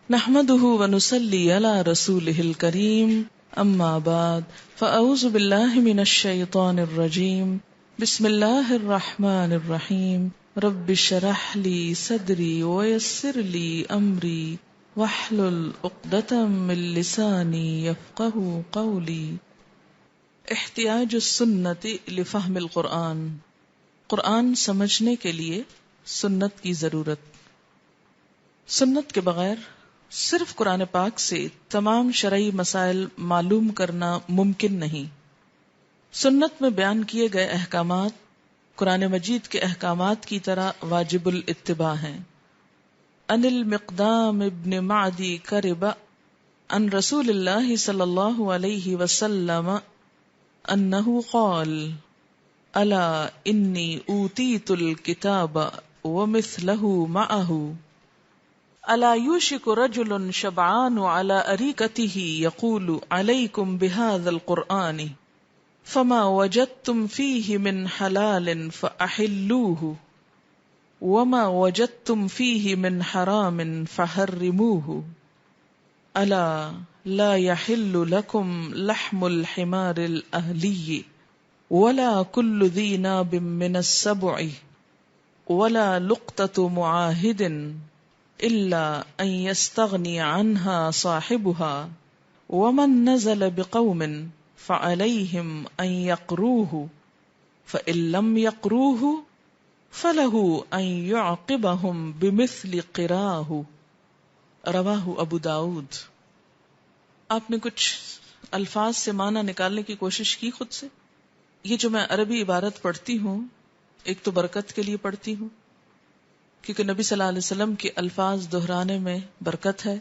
نحمده ونصلي على رسوله الكريم اما بعد فاعوذ بالله من الشيطان الرجيم بسم الله الرحمن الرحيم رب اشرح لي صدري ويسر لي امري واحلل عقدة من لساني يفقهوا قولي. احتیاج السنت لفهم القرآن، قرآن سمجھنے کے لیے سنت کی ضرورت. سنت کے بغیر صرف قرآن پاک سے تمام شرعی مسائل معلوم کرنا ممکن نہیں. سنت میں بیان کیے گئے احکامات قرآن مجید کے احکامات کی طرح واجب الاتباع ہیں. ان المقدام ابن معدی کرب عن رسول اللہ صلی اللہ علیہ وسلم انہ قال الا انی اوتیت الکتاب ومثلہ معہ الا یوشک رجل شبعان على اريكته يقول عليكم بهذا القرآن فما وجدتم فيه من حلال فأحلوه وما وجدتم فيه من حرام فحرموه الا لا يحل لكم لحم الحمار الأهلي ولا كل ذي ناب من السبع ولا لقطة معاهد الا ان يستغني عنها صاحبها ومن نزل بقوم فعليهم ان يقروه فان لم يقروه فله ان يعقبهم بمثل قراه. رواہ ابو داؤد. آپ نے کچھ الفاظ سے معنی نکالنے کی کوشش کی خود سے. یہ جو میں عربی عبارت پڑھتی ہوں ایک تو برکت کے لیے پڑھتی ہوں کیونکہ نبی صلی اللہ علیہ وسلم کے الفاظ دہرانے میں برکت ہے.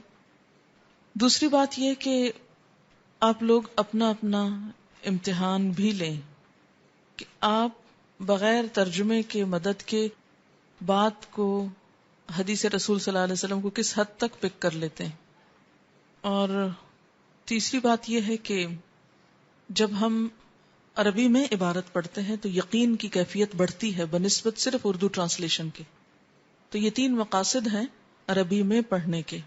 دوسری بات یہ کہ آپ لوگ اپنا اپنا امتحان بھی لیں کہ آپ بغیر ترجمے کے مدد کے بات کو حدیث رسول صلی اللہ علیہ وسلم کو کس حد تک پک کر لیتے ہیں. اور تیسری بات یہ ہے کہ جب ہم عربی میں عبارت پڑھتے ہیں تو یقین کی کیفیت بڑھتی ہے بنسبت صرف اردو ٹرانسلیشن کے. تو یہ تین مقاصد ہیں عربی میں پڑھنے کے.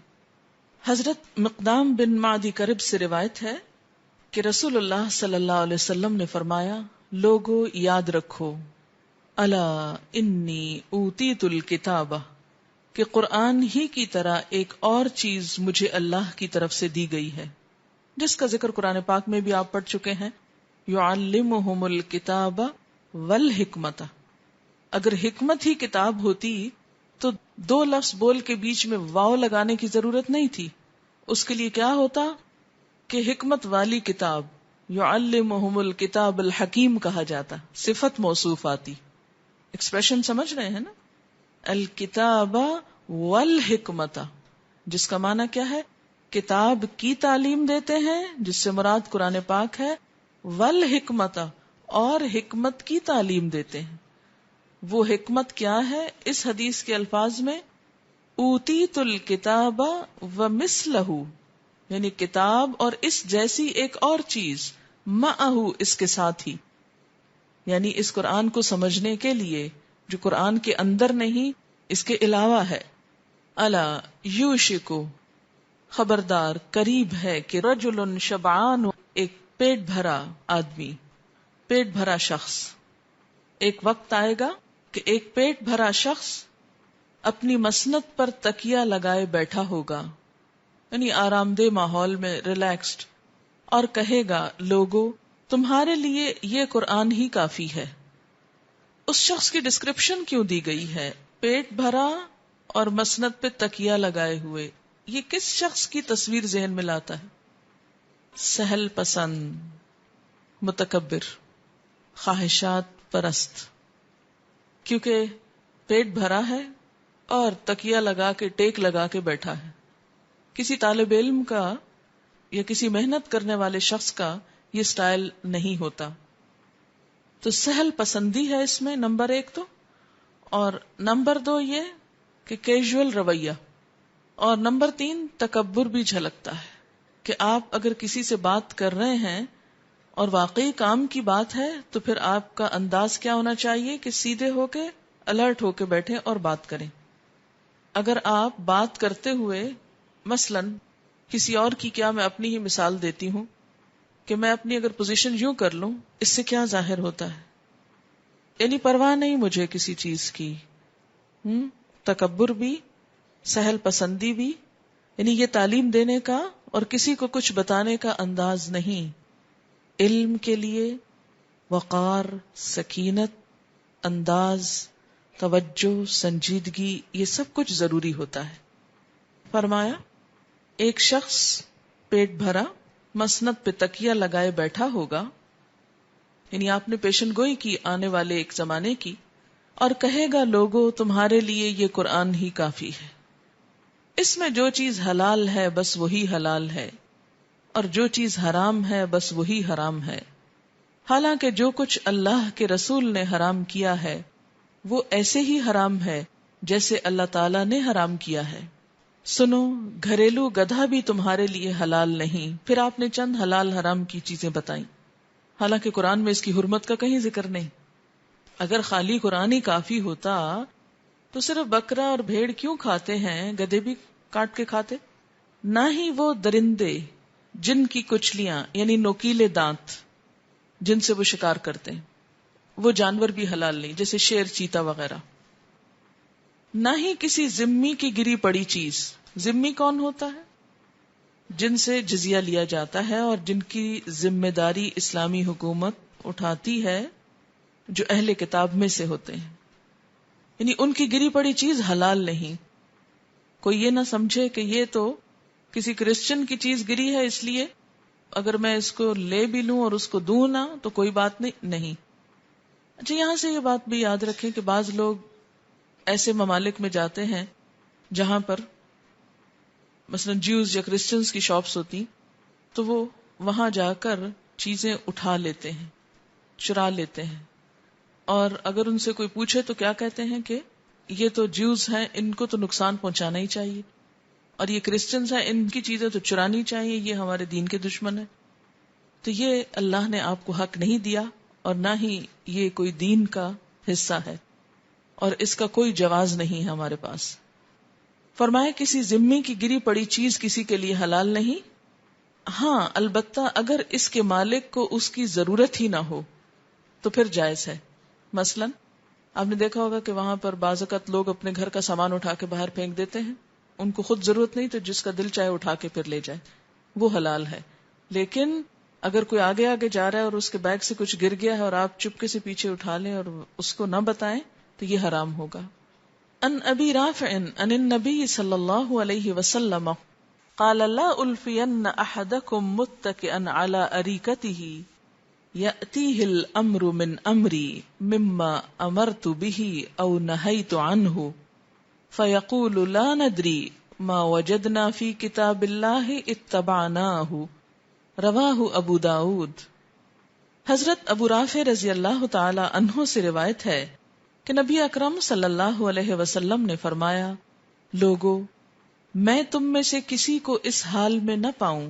حضرت مقدام بن معدی کرب سے روایت ہے کہ رسول اللہ صلی اللہ علیہ وسلم نے فرمایا لوگو یاد رکھو الا انی اوتیت الکتاب کہ قرآن ہی کی طرح ایک اور چیز مجھے اللہ کی طرف سے دی گئی ہے جس کا ذکر قرآن پاک میں بھی آپ پڑھ چکے ہیں. یعلمہم الکتاب والحکمت. اگر حکمت ہی کتاب ہوتی تو دو لفظ بول کے بیچ میں واو لگانے کی ضرورت نہیں تھی. اس کے لیے کیا ہوتا کہ حکمت والی کتاب یعلمہم الکتاب الحکیم کہا جاتا. صفت موصوف آتی. ایکسپریشن سمجھ رہے ہیں نا؟ الکتاب والحکمت جس کا معنی کیا ہے؟ کتاب کی تعلیم دیتے ہیں جس سے مراد قرآن پاک ہے. والحکمت اور حکمت کی تعلیم دیتے ہیں. وہ حکمت کیا ہے؟ اس حدیث کے الفاظ میں اوتیت الکتاب ومثلہ یعنی کتاب اور اس جیسی ایک اور چیز معہ اس کے ساتھ ہی، یعنی اس قرآن کو سمجھنے کے لیے جو قرآن کے اندر نہیں اس کے علاوہ ہے. الا یوشکو خبردار قریب ہے کہ رجل شبعان ایک پیٹ بھرا آدمی، پیٹ بھرا شخص. ایک وقت آئے گا کہ ایک پیٹ بھرا شخص اپنی مسند پر تکیہ لگائے بیٹھا ہوگا، یعنی آرام دہ ماحول میں ریلیکسڈ، اور کہے گا لوگو تمہارے لیے یہ قرآن ہی کافی ہے. اس شخص کی ڈسکرپشن کیوں دی گئی ہے؟ پیٹ بھرا اور مسند پہ تکیہ لگائے ہوئے. یہ کس شخص کی تصویر ذہن میں لاتا ہے؟ سہل پسند، متکبر، خواہشات پرست. کیونکہ پیٹ بھرا ہے اور تکیہ لگا کے ٹیک لگا کے بیٹھا ہے. کسی طالب علم کا یا کسی محنت کرنے والے شخص کا یہ سٹائل نہیں ہوتا. تو سہل پسندی ہے اس میں نمبر ایک تو، اور نمبر دو یہ کہ کیجول رویہ، اور نمبر تین تکبر بھی جھلکتا ہے کہ آپ اگر کسی سے بات کر رہے ہیں اور واقعی کام کی بات ہے تو پھر آپ کا انداز کیا ہونا چاہیے کہ سیدھے ہو کے الرٹ ہو کے بیٹھیں اور بات کریں. اگر آپ بات کرتے ہوئے مثلاً کسی اور کی کیا میں اپنی ہی مثال دیتی ہوں کہ میں اپنی اگر پوزیشن یوں کر لوں، اس سے کیا ظاہر ہوتا ہے؟ یعنی پرواہ نہیں مجھے کسی چیز کی، تکبر بھی، سہل پسندی بھی، یعنی یہ تعلیم دینے کا اور کسی کو کچھ بتانے کا انداز نہیں. علم کے لیے وقار، سکینت، انداز، توجہ، سنجیدگی، یہ سب کچھ ضروری ہوتا ہے. فرمایا ایک شخص پیٹ بھرا مسند پہ تکیہ لگائے بیٹھا ہوگا، یعنی آپ نے پیشن گوئی کی آنے والے ایک زمانے کی، اور کہے گا لوگو تمہارے لیے یہ قرآن ہی کافی ہے، اس میں جو چیز حلال ہے بس وہی حلال ہے، اور جو چیز حرام ہے بس وہی حرام ہے، حالانکہ جو کچھ اللہ کے رسول نے حرام کیا ہے وہ ایسے ہی حرام ہے جیسے اللہ تعالیٰ نے حرام کیا ہے. سنو گھریلو گدھا بھی تمہارے لیے حلال نہیں. پھر آپ نے چند حلال حرام کی چیزیں بتائیں، حالانکہ قرآن میں اس کی حرمت کا کہیں ذکر نہیں. اگر خالی قرآن ہی کافی ہوتا تو صرف بکرا اور بھیڑ کیوں کھاتے ہیں، گدھے بھی کاٹ کے کھاتے؟ نہ ہی وہ درندے جن کی کچلیاں یعنی نوکیلے دانت جن سے وہ شکار کرتے ہیں، وہ جانور بھی حلال نہیں، جیسے شیر، چیتا وغیرہ. نہ ہی کسی ذمی کی گری پڑی چیز. ذمی کون ہوتا ہے؟ جن سے جزیہ لیا جاتا ہے اور جن کی ذمہ داری اسلامی حکومت اٹھاتی ہے، جو اہل کتاب میں سے ہوتے ہیں، یعنی ان کی گری پڑی چیز حلال نہیں. کوئی یہ نہ سمجھے کہ یہ تو کسی کرسچن کی چیز گری ہے، اس لیے اگر میں اس کو لے بھی لوں اور اس کو دوں نہ تو کوئی بات نہیں. اچھا، یہاں سے یہ بات بھی یاد رکھیں کہ بعض لوگ ایسے ممالک میں جاتے ہیں جہاں پر مثلا جیوز یا کرسچنز کی شاپس ہوتی، تو وہ وہاں جا کر چیزیں اٹھا لیتے ہیں، چرا لیتے ہیں، اور اگر ان سے کوئی پوچھے تو کیا کہتے ہیں کہ یہ تو جیوز ہیں، ان کو تو نقصان پہنچانا ہی چاہیے، اور یہ کرسچنز ہیں، ان کی چیزیں تو چرانی چاہیے، یہ ہمارے دین کے دشمن ہیں. تو یہ اللہ نے آپ کو حق نہیں دیا، اور نہ ہی یہ کوئی دین کا حصہ ہے، اور اس کا کوئی جواز نہیں ہے ہمارے پاس. فرمایا کسی ذمی کی گری پڑی چیز کسی کے لیے حلال نہیں، ہاں البتہ اگر اس کے مالک کو اس کی ضرورت ہی نہ ہو تو پھر جائز ہے. مثلا آپ نے دیکھا ہوگا کہ وہاں پر بعض اوقات لوگ اپنے گھر کا سامان اٹھا کے باہر پھینک دیتے ہیں، ان کو خود ضرورت نہیں تو جس کا دل چاہے اٹھا کے پھر لے جائے، وہ حلال ہے. لیکن اگر کوئی آگے آگے جا رہا ہے اور اس کے بیگ سے کچھ گر گیا ہے اور آپ چپکے سے پیچھے اٹھا لیں اور اس کو نہ بتائیں تو یہ حرام ہوگا. ان ابی رافع ان النبی صلی اللہ علیہ وسلم قال لا الفین احدکم متکئا علی اریکتہ یأتیہ الامر من امری مما امرت به او نہیت عنہ فیقول لا ندری ما وجدنا فی کتاب اللہ اتبعناہ. رواہ ابو داود. حضرت ابو رافع رضی اللہ تعالی عنہ سے روایت ہے کہ نبی اکرم صلی اللہ علیہ وسلم نے فرمایا، لوگو میں تم میں سے کسی کو اس حال میں نہ پاؤں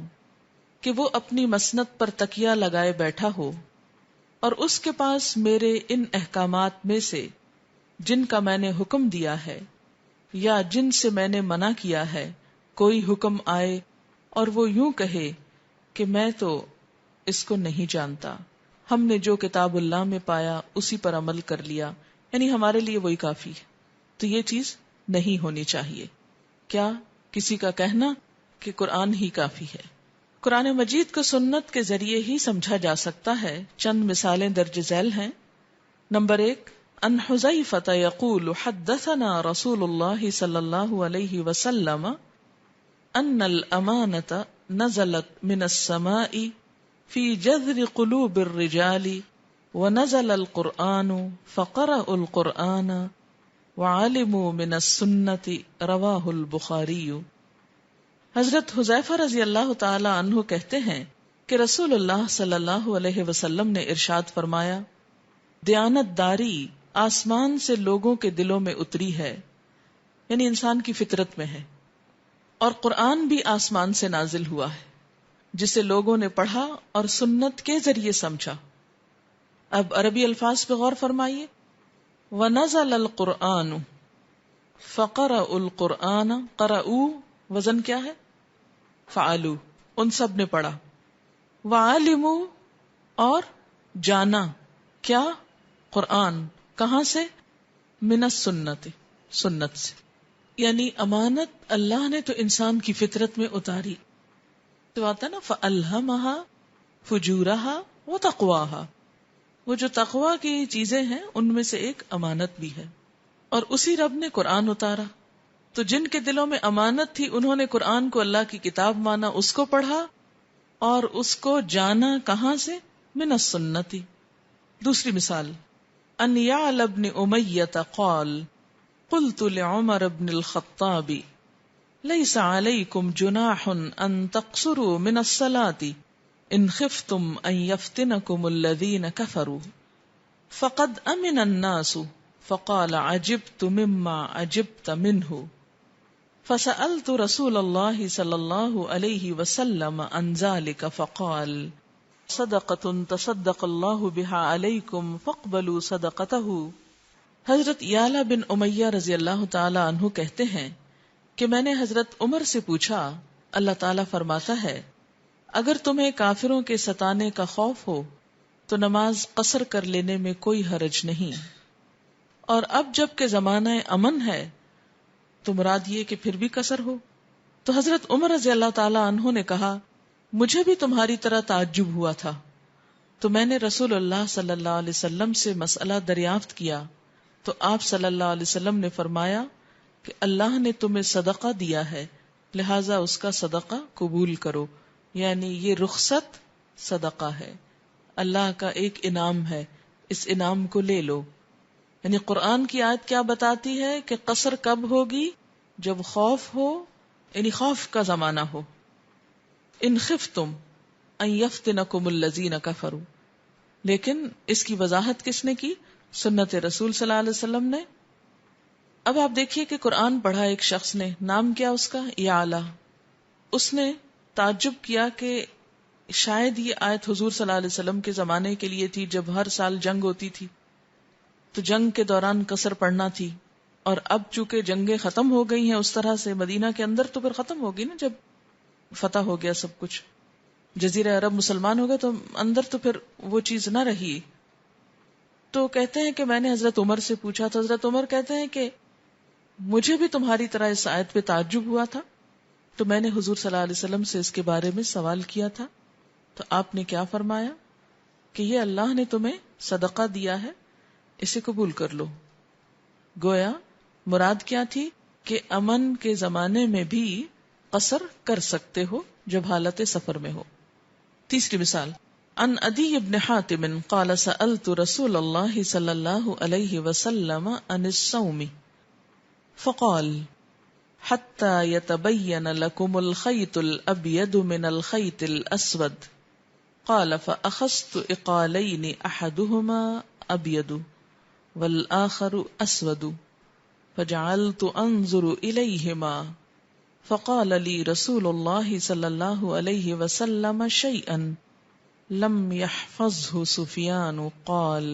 کہ وہ اپنی مسند پر تکیہ لگائے بیٹھا ہو اور اس کے پاس میرے ان احکامات میں سے جن کا میں نے حکم دیا ہے یا جن سے میں نے منع کیا ہے کوئی حکم آئے اور وہ یوں کہے کہ میں تو اس کو نہیں جانتا، ہم نے جو کتاب اللہ میں پایا اسی پر عمل کر لیا، یعنی ہمارے لیے وہی کافی ہے. تو یہ چیز نہیں ہونی چاہیے. کیا کسی کا کہنا کہ قرآن ہی کافی ہے؟ قرآن مجید کو سنت کے ذریعے ہی سمجھا جا سکتا ہے. چند مثالیں درج ذیل ہیں. نمبر 1، ان حذیفہ یقول حدثنا رسول اللہ صلی اللہ علیہ وسلم ان الامانۃ نزلت من السماء فی جذر قلوب الرجال ونزل القرآن فقرأوا القرآن وعلموا من السنة رواہ البخاری. حضرت حذیفہ رضی اللہ تعالی عنہ کہتے ہیں کہ رسول اللہ صلی اللہ علیہ وسلم نے ارشاد فرمایا، دیانت داری آسمان سے لوگوں کے دلوں میں اتری ہے، یعنی انسان کی فطرت میں ہے، اور قرآن بھی آسمان سے نازل ہوا ہے جسے لوگوں نے پڑھا اور سنت کے ذریعے سمجھا. اب عربی الفاظ پہ غور فرمائیے. وَنَزَلَ الْقُرْآنُ فَقَرَأُوا الْقُرْآنَ قَرَأُوا وزن کیا ہے؟ فعلو. ان سب نے پڑھا. وعلمو اور جانا کیا؟ قرآن. کہاں سے؟ من السنت، سنت سے. یعنی امانت اللہ نے تو انسان کی فطرت میں اتاری. تو آتا نا فَأَلْهَمَهَا فُجُورَهَا وَتَقْوَاهَا. وہ جو تقوی کی چیزیں ہیں ان میں سے ایک امانت بھی ہے. اور اسی رب نے قرآن اتارا. تو جن کے دلوں میں امانت تھی انہوں نے قرآن کو اللہ کی کتاب مانا، اس کو پڑھا اور اس کو جانا. کہاں سے؟ من السنت. دوسری مثال، ان یعل بن امیۃ قال قلت لعمر بن الخطاب لیس علیکم جناح ان تقصروا من الصلاة ان خفتم ان یفتنکم الذین کفروا فقد امن الناس فقال عجبت مما عجبت منه فسألت رسول اللہ صلی اللہ علیہ وسلم عن ذلك فقال صدقۃ تصدق اللہ بها علیکم فاقبلوا صدقته. حضرت یعلا بن امیہ رضی اللہ تعالی عنہ کہتے ہیں کہ میں نے حضرت عمر سے پوچھا، اللہ تعالیٰ فرماتا ہے اگر تمہیں کافروں کے ستانے کا خوف ہو تو نماز قصر کر لینے میں کوئی حرج نہیں، اور اب جب کہ زمانہ امن ہے تو مراد یہ کہ پھر بھی قصر ہو. تو حضرت عمر رضی اللہ تعالی عنہ نے کہا مجھے بھی تمہاری طرح تعجب ہوا تھا، تو میں نے رسول اللہ صلی اللہ علیہ وسلم سے مسئلہ دریافت کیا تو آپ صلی اللہ علیہ وسلم نے فرمایا کہ اللہ نے تمہیں صدقہ دیا ہے لہٰذا اس کا صدقہ قبول کرو. یعنی یہ رخصت صدقہ ہے، اللہ کا ایک انعام ہے، اس انعام کو لے لو. یعنی قرآن کی آیت کیا بتاتی ہے کہ قصر کب ہوگی؟ جب خوف ہو، یعنی خوف کا زمانہ ہو. ان خفتم ان یفتنکم الذین کفروا. لیکن اس کی وضاحت کس نے کی؟ سنت رسول صلی اللہ علیہ وسلم نے. اب آپ دیکھیے کہ قرآن پڑھا ایک شخص نے، نام کیا اس کا؟ یعلا. اس نے تعجب کیا کہ شاید یہ آیت حضور صلی اللہ علیہ وسلم کے زمانے کے لیے تھی جب ہر سال جنگ ہوتی تھی، تو جنگ کے دوران قصر پڑھنا تھی. اور اب چونکہ جنگیں ختم ہو گئی ہیں اس طرح سے مدینہ کے اندر، تو پھر ختم ہوگی نا جب فتح ہو گیا سب کچھ، جزیرہ عرب مسلمان ہو گیا، تو اندر تو پھر وہ چیز نہ رہی. تو کہتے ہیں کہ میں نے حضرت عمر سے پوچھا تو حضرت عمر کہتے ہیں کہ مجھے بھی تمہاری طرح اس آیت پہ تعجب ہوا تھا، تو میں نے حضور صلی اللہ علیہ وسلم سے اس کے بارے میں سوال کیا تھا. تو آپ نے کیا فرمایا کہ یہ اللہ نے تمہیں صدقہ دیا ہے، اسے قبول کر لو. گویا مراد کیا تھی کہ امن کے زمانے میں بھی قصر کر سکتے ہو جب حالت سفر میں ہو. تیسری مثال، ان عدی بن حاتم قال سألت رسول اللہ صلی اللہ علیہ وسلم عن الصوم فقال حتى يتبين لكم الخيط الأبيض من الخيط الأسود قال فأخذت إقالين أحدهما أبيض والآخر أسود فجعلت أنظر إليهما فقال لي رسول الله صلى الله عليه وسلم شيئا لم يحفظه سفيان قال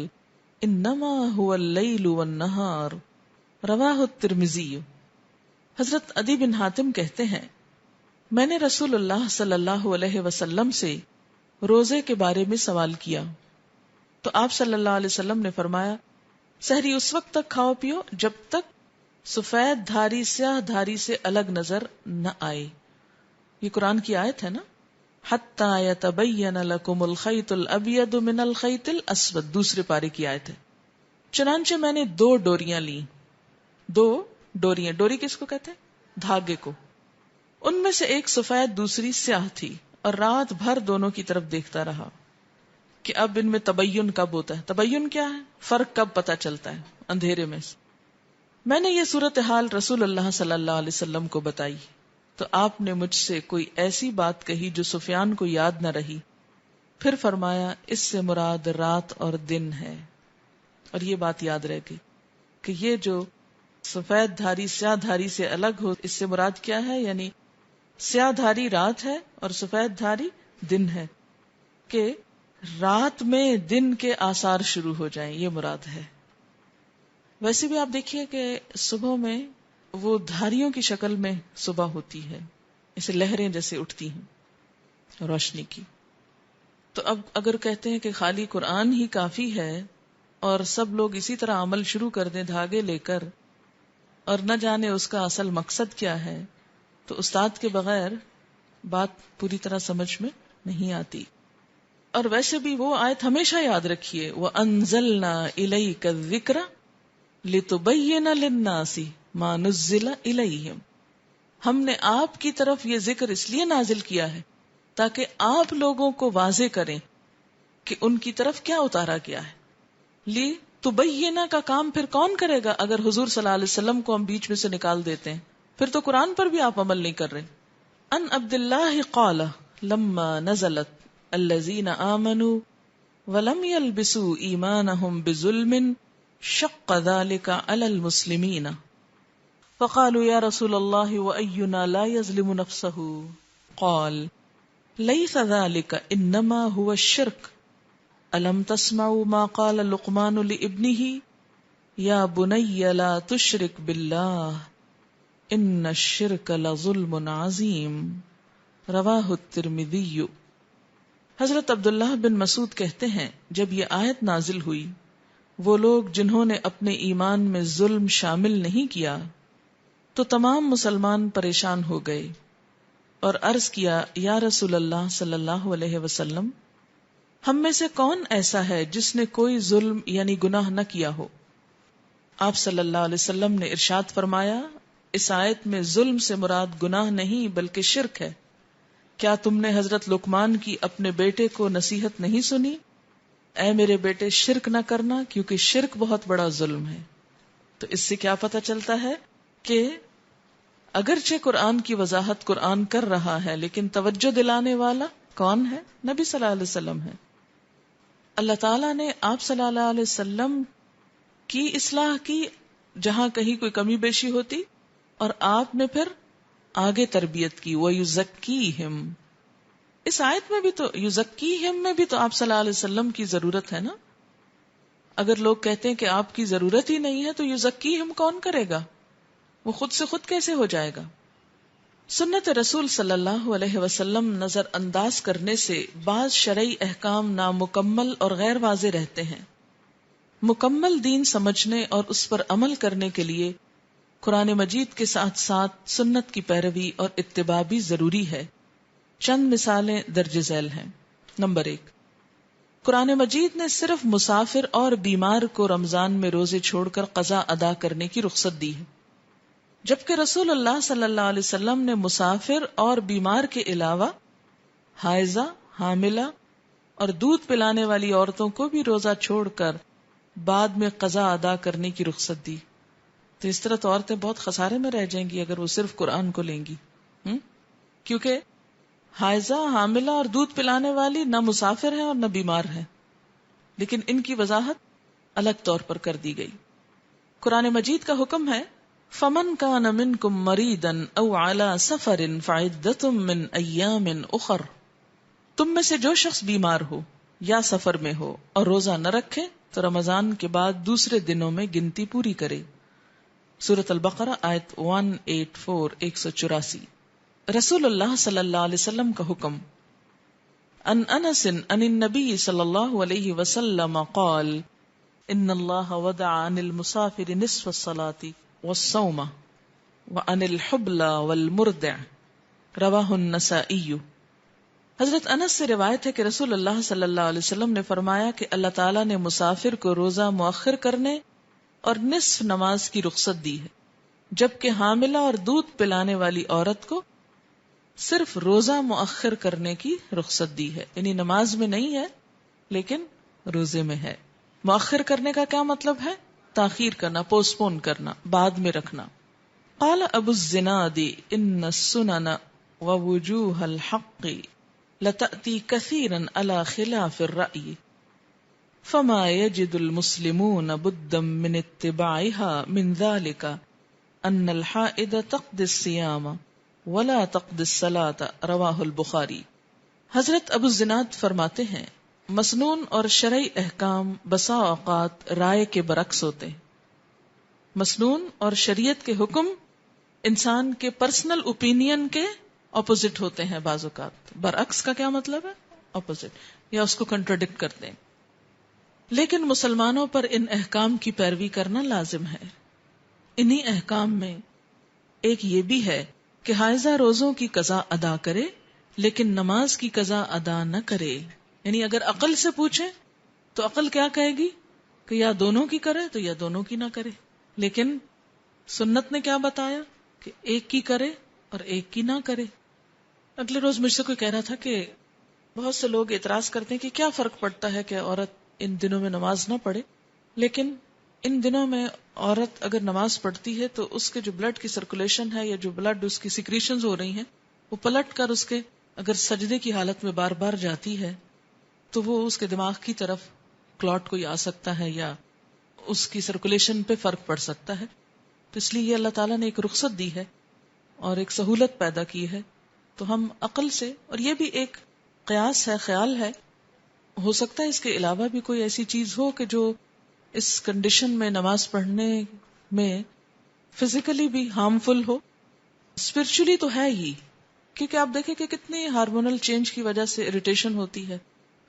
انما هو الليل والنهار رواہ الترمذی. حضرت عدی بن حاتم کہتے ہیں میں نے رسول اللہ صلی اللہ علیہ وسلم سے روزے کے بارے میں سوال کیا تو آپ صلی اللہ علیہ وسلم نے فرمایا سحری اس وقت تک کھاؤ پیو جب تک سفید دھاری سیاہ دھاری سے الگ نظر نہ آئے. یہ قرآن کی آیت ہے نا، حتی یتبین لکم الخیط الابیض من الخیط الاسود، دوسرے پارے کی آیت ہے. چنانچہ میں نے دو ڈوریاں لیں. دو ڈوریاں، ڈوری کس کو کہتے ہیں؟ دھاگے کو. ان میں سے ایک سفید دوسری سیاہ تھی اور رات بھر دونوں کی طرف دیکھتا رہا کہ اب ان میں تبین کب ہوتا ہے. تبین کیا ہے؟ فرق کب پتا چلتا ہے اندھیرے میں. میں نے یہ صورتحال رسول اللہ صلی اللہ علیہ وسلم کو بتائی تو آپ نے مجھ سے کوئی ایسی بات کہی جو سفیان کو یاد نہ رہی. پھر فرمایا اس سے مراد رات اور دن ہے. اور یہ بات یاد رہ گئی کہ یہ جو سفید دھاری سیاہ دھاری سے الگ ہو، اس سے مراد کیا ہے؟ یعنی سیاہ دھاری رات ہے اور سفید دھاری دن ہے، کہ رات میں دن کے آثار شروع ہو جائیں، یہ مراد ہے. ویسے بھی آپ دیکھیے کہ صبح میں وہ دھاریوں کی شکل میں صبح ہوتی ہے، اسے لہریں جیسے اٹھتی ہیں روشنی کی. تو اب اگر کہتے ہیں کہ خالی قرآن ہی کافی ہے اور سب لوگ اسی طرح عمل شروع کر دیں دھاگے لے کر، اور نہ جانے اس کا اصل مقصد کیا ہے، تو استاد کے بغیر بات پوری طرح سمجھ میں نہیں آتی. اور ویسے بھی وہ آیت ہمیشہ یاد رکھیے، وَأَنزَلْنَا إِلَيْكَ الذِّكْرَ لِتُبَيِّنَ لِلنَّاسِ مَا نُزِّلَ إِلَيْهِمْ. ہم نے آپ کی طرف یہ ذکر اس لیے نازل کیا ہے تاکہ آپ لوگوں کو واضح کریں کہ ان کی طرف کیا اتارا گیا ہے. لی تبینہ کا کام پھر کون کرے گا اگر حضور صلی اللہ علیہ وسلم کو ہم بیچ میں سے نکال دیتے ہیں؟ پھر تو قرآن پر بھی آپ عمل نہیں کر رہے. ان عبد اللہ قال لما نزلت الذین آمنوا ولم يلبسوا ایمانهم بظلم شق ذلك على المسلمین فقالوا یا رسول اللہ وأينا لا يظلم نفسه قال ليس ذلك انما هو الشرك الم تسمعوا ما قال لقمان لابنه یا بني لا تشرك بالله ان الشرك لظلم عظیم رواہ الترمذی. حضرت عبداللہ بن مسعود کہتے ہیں جب یہ آیت نازل ہوئی وہ لوگ جنہوں نے اپنے ایمان میں ظلم شامل نہیں کیا تو تمام مسلمان پریشان ہو گئے اور عرض کیا یا رسول اللہ صلی اللہ علیہ وسلم ہم میں سے کون ایسا ہے جس نے کوئی ظلم یعنی گناہ نہ کیا ہو؟ آپ صلی اللہ علیہ وسلم نے ارشاد فرمایا اس آیت میں ظلم سے مراد گناہ نہیں بلکہ شرک ہے. کیا تم نے حضرت لقمان کی اپنے بیٹے کو نصیحت نہیں سنی؟ اے میرے بیٹے شرک نہ کرنا کیونکہ شرک بہت بڑا ظلم ہے. تو اس سے کیا پتہ چلتا ہے کہ اگرچہ قرآن کی وضاحت قرآن کر رہا ہے لیکن توجہ دلانے والا کون ہے؟ نبی صلی اللہ علیہ وسلم ہے. اللہ تعالیٰ نے آپ صلی اللہ علیہ وسلم کی اصلاح کی جہاں کہیں کوئی کمی بیشی ہوتی، اور آپ نے پھر آگے تربیت کی. وَيُزَكِّيهِمْ، اس آیت میں بھی تو یزکیہم میں بھی تو آپ صلی اللہ علیہ وسلم کی ضرورت ہے نا. اگر لوگ کہتے ہیں کہ آپ کی ضرورت ہی نہیں ہے تو یزکیہم کون کرے گا؟ وہ خود سے خود کیسے ہو جائے گا؟ سنت رسول صلی اللہ علیہ وسلم نظر انداز کرنے سے بعض شرعی احکام نامکمل اور غیر واضح رہتے ہیں. مکمل دین سمجھنے اور اس پر عمل کرنے کے لیے قرآن مجید کے ساتھ ساتھ سنت کی پیروی اور اتباع بھی ضروری ہے. چند مثالیں درج ذیل ہیں. نمبر 1، قرآن مجید نے صرف مسافر اور بیمار کو رمضان میں روزے چھوڑ کر قضا ادا کرنے کی رخصت دی ہے، جبکہ رسول اللہ صلی اللہ علیہ وسلم نے مسافر اور بیمار کے علاوہ حائضہ، حاملہ اور دودھ پلانے والی عورتوں کو بھی روزہ چھوڑ کر بعد میں قضا ادا کرنے کی رخصت دی. تو اس طرح تو عورتیں بہت خسارے میں رہ جائیں گی اگر وہ صرف قرآن کو لیں گی، کیونکہ حائضہ، حاملہ اور دودھ پلانے والی نہ مسافر ہیں اور نہ بیمار ہیں، لیکن ان کی وضاحت الگ طور پر کر دی گئی. قرآن مجید کا حکم ہے فَمَنْ كَانَ مِنْكُمْ مَرِيدًا أَوْ عَلَى سَفَرٍ فَعِدَّةٌ مِّنْ أَيَّامٍ أُخَرَ، تم میں سے جو شخص بیمار ہو یا سفر میں ہو اور روزہ نہ رکھے تو رمضان کے بعد دوسرے دنوں میں گنتی پوری کرے. سورۃ البقرہ آیت 184 184. رسول اللہ صلی اللہ علیہ وسلم کا حکم. ان انس عن النبی صلی اللہ علیہ وسلم قال ان اللہ وضع عن المسافر نصف الصلاة والصوم وعن الحبلى والمرضع رواہ النسائی. حضرت انس سے روایت ہے کہ رسول اللہ صلی اللہ علیہ وسلم نے فرمایا کہ اللہ تعالیٰ نے مسافر کو روزہ مؤخر کرنے اور نصف نماز کی رخصت دی ہے، جبکہ حاملہ اور دودھ پلانے والی عورت کو صرف روزہ مؤخر کرنے کی رخصت دی ہے. یعنی نماز میں نہیں ہے لیکن روزے میں ہے. مؤخر کرنے کا کیا مطلب ہے؟ تاخیر کرنا، پوسٹ پون کرنا، بعد میں رکھنا. قال ابو الزناد ان السنن ووجوه الحق لتأتي كثيرا على خلاف الرأي فما يجد المسلمون بدا من اتباعها من ذلك ان الحائض تقضي الصيام ولا تقضي الصلاة رواہ البخاری. حضرت ابو الزناد فرماتے ہیں مسنون اور شرعی احکام بسا اوقات رائے کے برعکس ہوتے ہیں. مسنون اور شریعت کے حکم انسان کے پرسنل اوپینین کے اپوزٹ ہوتے ہیں بعض اوقات. برعکس کا کیا مطلب ہے؟ اپوزٹ, یا اس کو کنٹراڈکٹ کرتے ہیں. لیکن مسلمانوں پر ان احکام کی پیروی کرنا لازم ہے. انہی احکام میں ایک یہ بھی ہے کہ حائضہ روزوں کی قضا ادا کرے لیکن نماز کی قضا ادا نہ کرے. یعنی اگر عقل سے پوچھیں تو عقل کیا کہے گی کہ یا دونوں کی کرے تو یا دونوں کی نہ کرے. لیکن سنت نے کیا بتایا کہ ایک کی کرے اور ایک کی نہ کرے. اگلے روز مجھ سے کوئی کہہ رہا تھا کہ بہت سے لوگ اعتراض کرتے ہیں کہ کیا فرق پڑتا ہے کہ عورت ان دنوں میں نماز نہ پڑھے, لیکن ان دنوں میں عورت اگر نماز پڑھتی ہے تو اس کے جو بلڈ کی سرکولیشن ہے یا جو بلڈ اس کی سیکریشنز ہو رہی ہیں وہ پلٹ کر اس کے اگر سجدے کی حالت میں بار بار جاتی ہے تو وہ اس کے دماغ کی طرف کلاٹ کوئی آ سکتا ہے یا اس کی سرکولیشن پہ فرق پڑ سکتا ہے. تو اس لیے یہ اللہ تعالیٰ نے ایک رخصت دی ہے اور ایک سہولت پیدا کی ہے. تو ہم عقل سے, اور یہ بھی ایک قیاس ہے, خیال ہے, ہو سکتا ہے اس کے علاوہ بھی کوئی ایسی چیز ہو کہ جو اس کنڈیشن میں نماز پڑھنے میں فزیکلی بھی ہارمفل ہو, اسپرچولی تو ہے ہی, کیونکہ آپ دیکھیں کہ کتنی ہارمونل چینج کی وجہ سے اریٹیشن ہوتی ہے.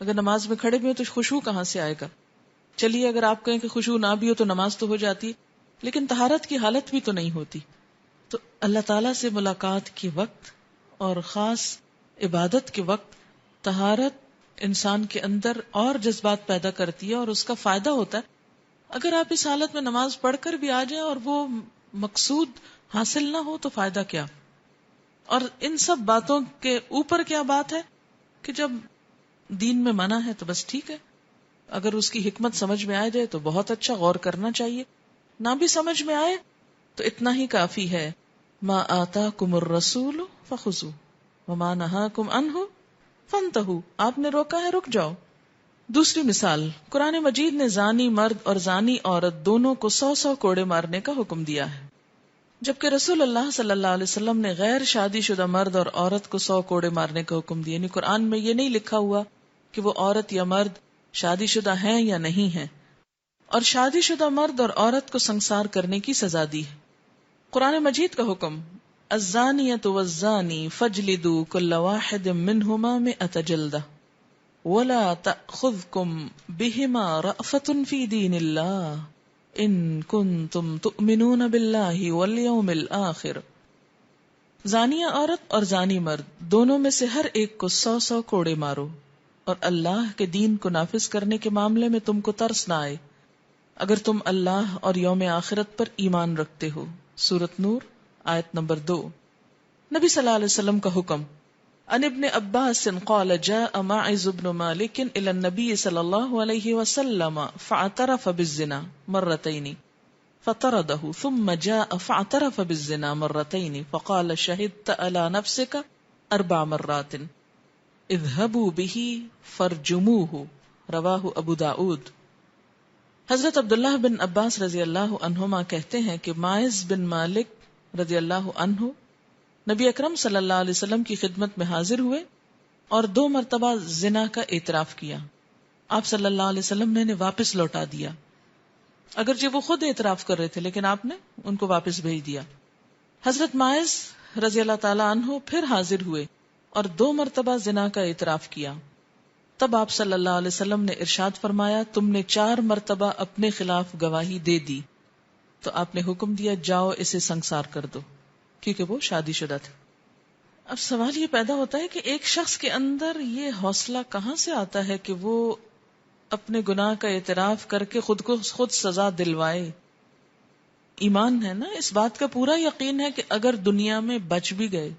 اگر نماز میں کھڑے بھی ہو تو خشوع کہاں سے آئے گا؟ چلیے اگر آپ کہیں کہ خشوع نہ بھی ہو تو نماز تو ہو جاتی, لیکن طہارت کی حالت بھی تو نہیں ہوتی. تو اللہ تعالیٰ سے ملاقات کے وقت اور خاص عبادت کے وقت طہارت انسان کے اندر اور جذبات پیدا کرتی ہے اور اس کا فائدہ ہوتا ہے. اگر آپ اس حالت میں نماز پڑھ کر بھی آ جائیں اور وہ مقصود حاصل نہ ہو تو فائدہ کیا؟ اور ان سب باتوں کے اوپر کیا بات ہے کہ جب دین میں منع ہے تو بس ٹھیک ہے, اگر اس کی حکمت سمجھ میں آ جائے تو بہت اچھا, غور کرنا چاہیے. نہ بھی سمجھ میں آئے تو اتنا ہی کافی ہے. ما آتاکم الرسول فخذوہ وما نہاکم عنہ فانتہوا, آپ نے روکا ہے رک جاؤ. دوسری مثال, قرآن مجید نے زانی مرد اور زانی عورت دونوں کو 100 کوڑے مارنے کا حکم دیا ہے, جبکہ رسول اللہ صلی اللہ علیہ وسلم نے غیر شادی شدہ مرد اور عورت کو 100 کوڑے مارنے کا حکم دیا. یعنی قرآن میں یہ نہیں لکھا ہوا کہ وہ عورت یا مرد شادی شدہ ہیں یا نہیں ہیں, اور شادی شدہ مرد اور عورت کو سنسار کرنے کی سزا دی ہے. قرآن مجید کا حکم الزانیۃ والزانی فاجلدوا کل واحد منہما 100 جلدہ ولا تأخذکم بہما رأفۃ فی دین اللہ ان کنتم تؤمنون باللہ والیوم الآخر. زانیہ عورت اور زانی مرد دونوں میں سے ہر ایک کو 100 کوڑے مارو, اور اللہ کے دین کو نافذ کرنے کے معاملے میں تم کو ترس نہ آئے اگر تم اللہ اور یوم آخرت پر ایمان رکھتے ہو. سورۃ نور آیت نمبر 2. نبی صلی اللہ علیہ وسلم کا حکم. عن ابن عباس قال جاء ماعز بن مالک الى النبي صلی اللہ علیہ وسلم فاعترف بالزنا مرتين فطرده ثم جاء فاعترف بالزنا مرتين فقال شهدت على نفسك 4 مرات اذهبوا به فرجموه رواہ ابو داود. حضرت عبداللہ بن عباس رضی اللہ عنہما کہتے ہیں کہ ماعز بن مالک رضی اللہ عنہ نبی اکرم صلی اللہ علیہ وسلم کی خدمت میں حاضر ہوئے اور 2 مرتبہ زنا کا اعتراف کیا. آپ صلی اللہ علیہ وسلم نے انہیں واپس لوٹا دیا, اگرچہ وہ خود اعتراف کر رہے تھے لیکن آپ نے ان کو واپس بھیج دیا. حضرت ماعز رضی اللہ تعالی عنہ پھر حاضر ہوئے اور 2 مرتبہ زنا کا اعتراف کیا. تب آپ صلی اللہ علیہ وسلم نے ارشاد فرمایا, تم نے 4 مرتبہ اپنے خلاف گواہی دے دی, تو آپ نے حکم دیا جاؤ اسے سنسار کر دو, کیونکہ وہ شادی شدہ تھے. اب سوال یہ پیدا ہوتا ہے کہ ایک شخص کے اندر یہ حوصلہ کہاں سے آتا ہے کہ وہ اپنے گناہ کا اعتراف کر کے خود کو خود سزا دلوائے. ایمان ہے نا, اس بات کا پورا یقین ہے کہ اگر دنیا میں بچ بھی گئے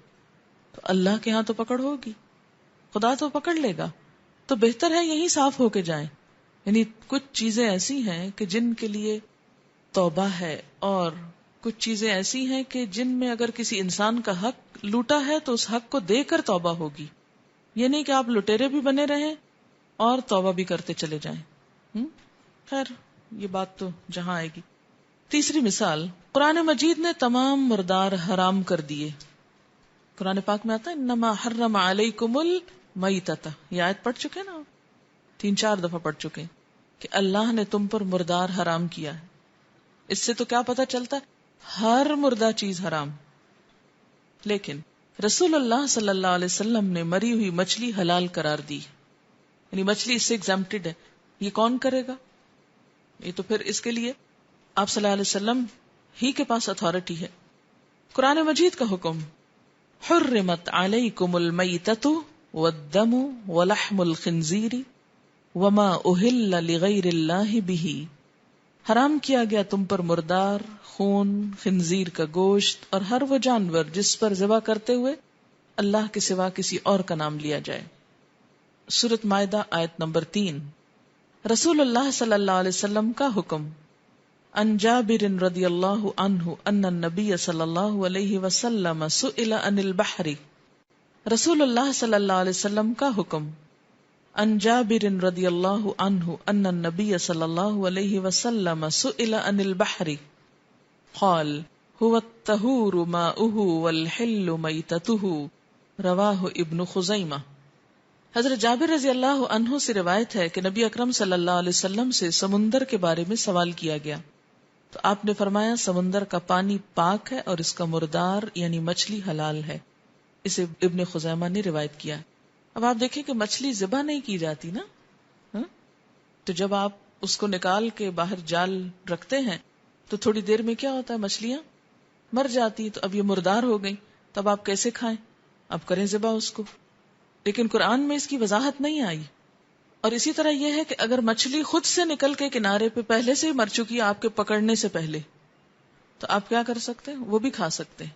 تو اللہ کے ہاں تو پکڑ ہوگی, خدا تو پکڑ لے گا, تو بہتر ہے یہی صاف ہو کے جائیں. یعنی کچھ چیزیں ایسی ہیں کہ جن کے لیے توبہ ہے, اور کچھ چیزیں ایسی ہیں کہ جن میں اگر کسی انسان کا حق لوٹا ہے تو اس حق کو دے کر توبہ ہوگی. یہ نہیں کہ آپ لٹیرے بھی بنے رہیں اور توبہ بھی کرتے چلے جائیں. خیر یہ بات تو جہاں آئے گی. تیسری مثال, قرآن مجید نے تمام مردار حرام کر دیے. قرآن پاک میں آتا ہے انما حرم علیکم المیتۃ, یہ آیت پڑھ چکے نا, 3-4 دفعہ پڑھ چکے کہ اللہ نے تم پر مردار حرام کیا ہے. اس سے تو کیا پتہ چلتا ہے, ہر مردہ چیز حرام, لیکن رسول اللہ صلی اللہ علیہ وسلم نے مری ہوئی مچھلی حلال قرار دی، یعنی مچھلی اس سے ایگزمپٹڈ ہے. یہ کون کرے گا؟ یہ تو پھر اس کے لیے آپ صلی اللہ علیہ وسلم ہی کے پاس اتھارٹی ہے. قرآن مجید کا حکم، حرمت علیکم المیتۃ والدم ولحم الخنزیر وما اہل لغیر اللہ بہ، حرام کیا گیا تم پر مردار، خون، خنزیر کا گوشت اور ہر وہ جانور جس پر ذبح کرتے ہوئے اللہ کے سوا کسی اور کا نام لیا جائے. سورۃ مائدہ آیت نمبر 3. رسول اللہ صلی اللہ علیہ وسلم کا حکم، عن جابر رضی اللہ عنہ ان النبی صلی اللہ علیہ وسلم سئل عن البحر. رسول اللہ صلی اللہ علیہ وسلم کا حکم، عن جابر رضی اللہ عنہ ان النبی صلی اللہ علیہ وسلم سئل عن البحر قال هو الطہور ماؤہ والحل میتتہ، رواہ ابن خزیمہ. حضرت جابر رضی اللہ عنہ سے روایت ہے کہ نبی اکرم صلی اللہ علیہ وسلم سے سمندر کے بارے میں سوال کیا گیا تو آپ نے فرمایا سمندر کا پانی پاک ہے اور اس کا مردار یعنی مچھلی حلال ہے. اسے ابن خزیمہ نے روایت کیا. اب آپ دیکھیں کہ مچھلی ذبح نہیں کی جاتی نا، تو جب آپ اس کو نکال کے باہر جال رکھتے ہیں تو تھوڑی دیر میں کیا ہوتا ہے، مچھلیاں مر جاتی. تو اب یہ مردار ہو گئی، تب آپ کیسے کھائیں؟ اب کریں ذبح اس کو. لیکن قرآن میں اس کی وضاحت نہیں آئی. اور اسی طرح یہ ہے کہ اگر مچھلی خود سے نکل کے کنارے پہ پہلے سے مر چکی ہے آپ کے پکڑنے سے پہلے، تو آپ کیا کر سکتے ہیں؟ وہ بھی کھا سکتے ہیں.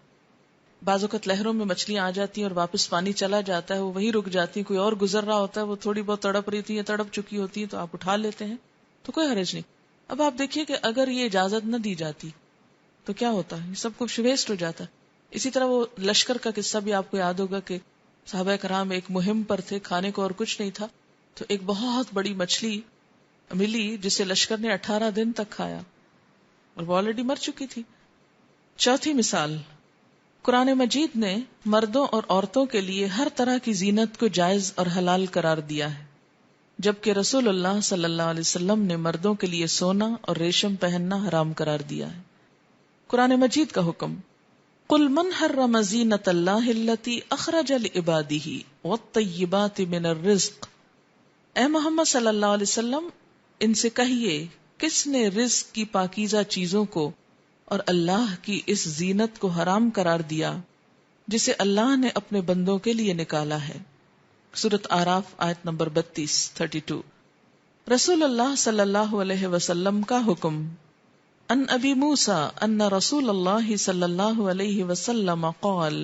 بعض اوقات لہروں میں مچھلیاں آ جاتی ہیں اور واپس پانی چلا جاتا ہے، وہ وہیں رک جاتی ہیں، کوئی اور گزر رہا ہوتا ہے، وہ تھوڑی بہت تڑپ رہی تھی یا تڑپ چکی ہوتی ہے تو آپ اٹھا لیتے ہیں، تو کوئی حرج نہیں. اب آپ دیکھیے کہ اگر یہ اجازت نہ دی جاتی تو کیا ہوتا ہے، یہ سب کچھ ویسٹ ہو جاتا. اسی طرح وہ لشکر کا قصہ بھی آپ کو یاد ہوگا کہ صحابہ کرام ایک مہم پر تھے، کھانے کو اور کچھ نہیں تھا، تو ایک بہت بڑی مچھلی ملی جسے لشکر نے 18 دن تک کھایا اور وہ آلریڈی مر چکی تھی. چوتھی مثال، قرآن مجید نے مردوں اور عورتوں کے لیے ہر طرح کی زینت کو جائز اور حلال قرار دیا ہے، جبکہ رسول اللہ صلی اللہ علیہ وسلم نے مردوں کے لیے سونا اور ریشم پہننا حرام قرار دیا ہے. قرآن مجید کا حکم، قل من حرم زینت اللہ التی اخرج لعبادہ والطیبات من الرزق. اے محمد صلی اللہ علیہ وسلم ان سے کہیے کس نے رزق کی پاکیزہ چیزوں کو اور اللہ کی اس زینت کو حرام قرار دیا جسے اللہ نے اپنے بندوں کے لیے نکالا ہے. سورۃ اعراف آیت نمبر 32. رسول اللہ صلی اللہ علیہ وسلم کا حکم، ان ابی موسیٰ ان رسول اللہ صلی اللہ علیہ وسلم قال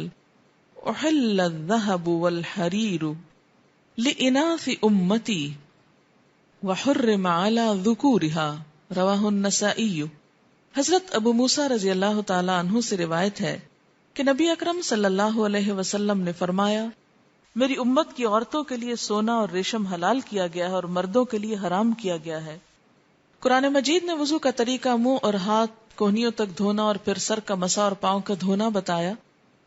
احل الذهب والحریر لإناث امتی وحرم على ذکورها، رواہ النسائی. حضرت ابو موسیٰ رضی اللہ تعالی عنہ سے روایت ہے کہ نبی اکرم صلی اللہ علیہ وسلم نے فرمایا میری امت کی عورتوں کے لیے سونا اور ریشم حلال کیا گیا ہے اور مردوں کے لیے حرام کیا گیا ہے. قرآن مجید نے وضو کا طریقہ منہ اور ہاتھ کوہنیوں تک دھونا اور پھر سر کا مسا اور پاؤں کا دھونا بتایا،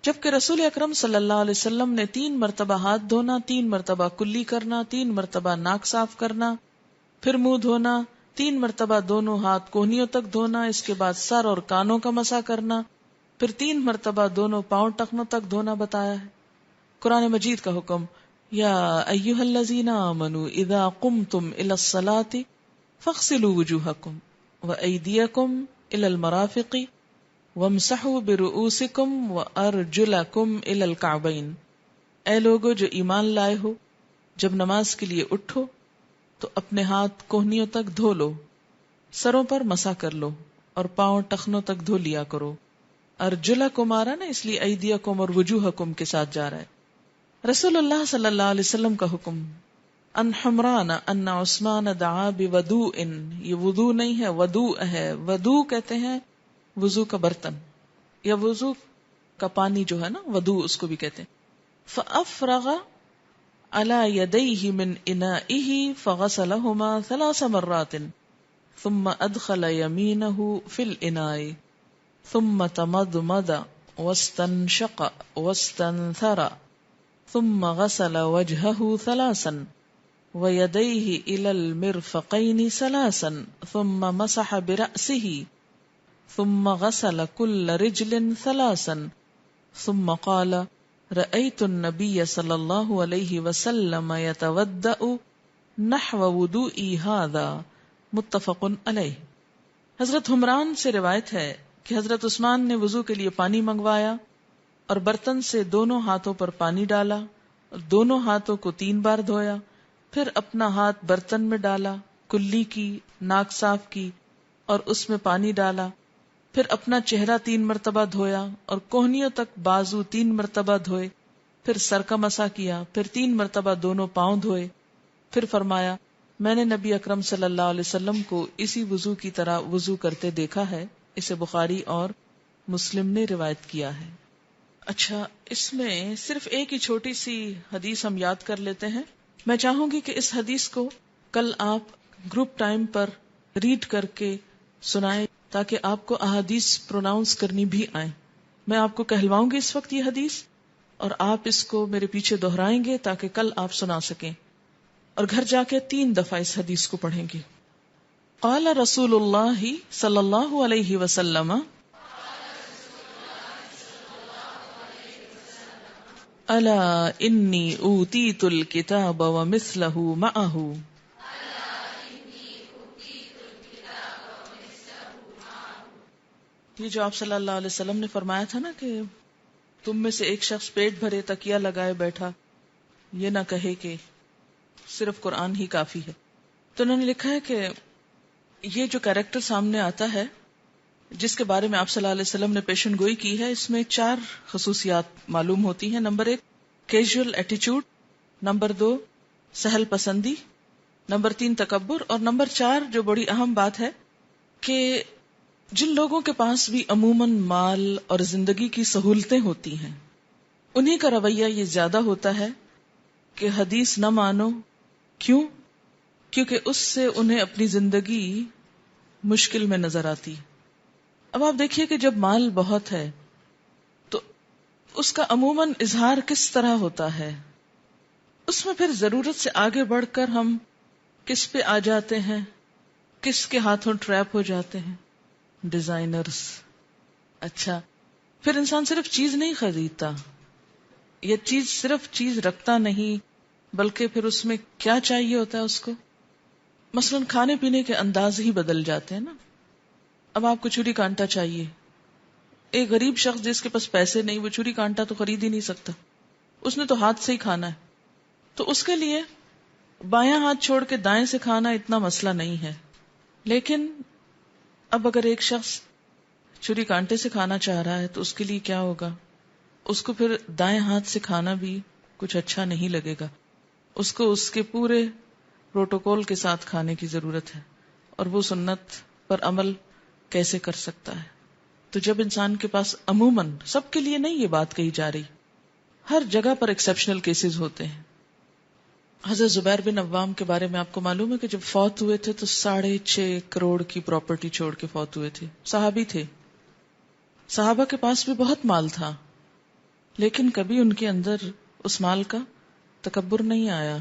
جبکہ رسول اکرم صلی اللہ علیہ وسلم نے 3 مرتبہ ہاتھ دھونا، 3 مرتبہ کلی کرنا، 3 مرتبہ ناک صاف کرنا، پھر منہ دھونا، 3 مرتبہ دونوں ہاتھ کوہنیوں تک دھونا، اس کے بعد سر اور کانوں کا مسا کرنا، پھر 3 مرتبہ دونوں پاؤں ٹخنوں تک دھونا بتایا ہے. قرآن مجید کا حکم، یا ایھا الذین آمنوا اذا قمتم الی الصلاۃ فاغسلوا وجوہکم وایدیکم الی المرافق وامسحوا برؤوسکم وارجلکم الی الکعبین. اے لوگو جو ایمان لائے ہو، جب نماز کے لیے اٹھو تو اپنے ہاتھ کوہنیوں تک دھو لو، سروں پر مسا کر لو اور پاؤں ٹخنوں تک دھو لیا کرو. ارجلکم آ رہا نا، اس لیے ایدیکم اور وجوہکم کے ساتھ جا رہا ہے. رسول اللہ صلی اللہ علیہ وسلم کا حکم، ان حمران ان عثمان دعا بودوء، یہ وضو نہیں ہے ودوء ہے. ودوء کہتے ہیں وضو کا برتن یا وضو کا پانی جو ہے نا، ودوء اس کو بھی کہتے ہیں. فافرغ علی یدیہ من انائہ فغسلہما 3 مرات ثم ادخل یمینہ فی الاناء ثم تمضمض واستنشق واستنثر ثم غسل وجهه 3 ويديه إلى المرفقين 3 ثم مسح برأسه ثم غسل كل رجل 3 ثم قال رأيت النبي صلی اللہ علیہ وسلم يتودأ نحو وضوئي هذا متفق علیہ. حضرت حمران سے روایت ہے کہ حضرت عثمان نے وضو کے لیے پانی منگوایا اور برتن سے دونوں ہاتھوں پر پانی ڈالا اور دونوں ہاتھوں کو 3 بار دھویا، پھر اپنا ہاتھ برتن میں ڈالا، کلی کی، ناک صاف کی اور اس میں پانی ڈالا، پھر اپنا چہرہ 3 مرتبہ دھویا اور کوہنیوں تک بازو 3 مرتبہ دھوئے، پھر سر کا مسح کیا، پھر 3 مرتبہ دونوں پاؤں دھوئے، پھر فرمایا میں نے نبی اکرم صلی اللہ علیہ وسلم کو اسی وضو کی طرح وضو کرتے دیکھا ہے. اسے بخاری اور مسلم نے روایت کیا ہے. اچھا، اس میں صرف ایک ہی چھوٹی سی حدیث ہم یاد کر لیتے ہیں. میں چاہوں گی کہ اس حدیث کو کل آپ گروپ ٹائم پر ریڈ کر کے سنائیں تاکہ آپ کو احادیث پروناؤنس کرنی بھی آئیں. میں آپ کو کہلواؤں گی اس وقت یہ حدیث اور آپ اس کو میرے پیچھے دہرائیں گے تاکہ کل آپ سنا سکیں، اور گھر جا کے 3 دفعہ اس حدیث کو پڑھیں گے. قال رسول اللہ صلی اللہ علیہ وسلم الا انی اوتیت الکتاب ومثلہ معہ. یہ جو آپ صلی اللہ علیہ وسلم نے فرمایا تھا نا کہ تم میں سے ایک شخص پیٹ بھرے تکیہ لگائے بیٹھا، یہ نہ کہے کہ صرف قرآن ہی کافی ہے. تو انہوں نے لکھا ہے کہ یہ جو کیریکٹر سامنے آتا ہے جس کے بارے میں آپ صلی اللہ علیہ وسلم نے پیشن گوئی کی ہے، اس میں 4 خصوصیات معلوم ہوتی ہیں. نمبر 1 کیجول ایٹیچیوڈ، نمبر 2 سہل پسندی، نمبر 3 تکبر، اور نمبر 4 جو بڑی اہم بات ہے کہ جن لوگوں کے پاس بھی عموماً مال اور زندگی کی سہولتیں ہوتی ہیں انہی کا رویہ یہ زیادہ ہوتا ہے کہ حدیث نہ مانو. کیوں؟ کیونکہ اس سے انہیں اپنی زندگی مشکل میں نظر آتی. اب آپ دیکھیے کہ جب مال بہت ہے تو اس کا عموماً اظہار کس طرح ہوتا ہے، اس میں پھر ضرورت سے آگے بڑھ کر ہم کس پہ آ جاتے ہیں، کس کے ہاتھوں ٹریپ ہو جاتے ہیں؟ ڈیزائنرز. اچھا، پھر انسان صرف چیز نہیں خریدتا، یہ صرف چیز رکھتا نہیں بلکہ پھر اس میں کیا چاہیے ہوتا ہے اس کو. مثلا کھانے پینے کے انداز ہی بدل جاتے ہیں نا. اب آپ کو چوری کانٹا چاہیے، ایک غریب شخص جس کے پاس پیسے نہیں وہ چوری کانٹا تو خرید ہی نہیں سکتا، اس نے تو ہاتھ سے ہی کھانا ہے. تو اس کے لیے بایاں ہاتھ چھوڑ کے دائیں سے کھانا اتنا مسئلہ نہیں ہے. لیکن اب اگر ایک شخص چوری کانٹے سے کھانا چاہ رہا ہے تو اس کے لیے کیا ہوگا؟ اس کو پھر دائیں ہاتھ سے کھانا بھی کچھ اچھا نہیں لگے گا، اس کو اس کے پورے پروٹوکول کے ساتھ کھانے کی ضرورت ہے، اور وہ سنت پر عمل کیسے کر سکتا ہے؟ تو جب انسان کے پاس عموماً، سب کے لیے نہیں یہ بات کہی جا رہی، ہر جگہ پر ایکسیپشنل کیسز ہوتے ہیں. حضرت زبیر بن عوام کے بارے میں آپ کو معلوم ہے کہ جب فوت ہوئے تھے تو 6.5 کروڑ کی پراپرٹی چھوڑ کے فوت ہوئے تھے. صحابی تھے، صحابہ کے پاس بھی بہت مال تھا، لیکن کبھی ان کے اندر اس مال کا تکبر نہیں آیا،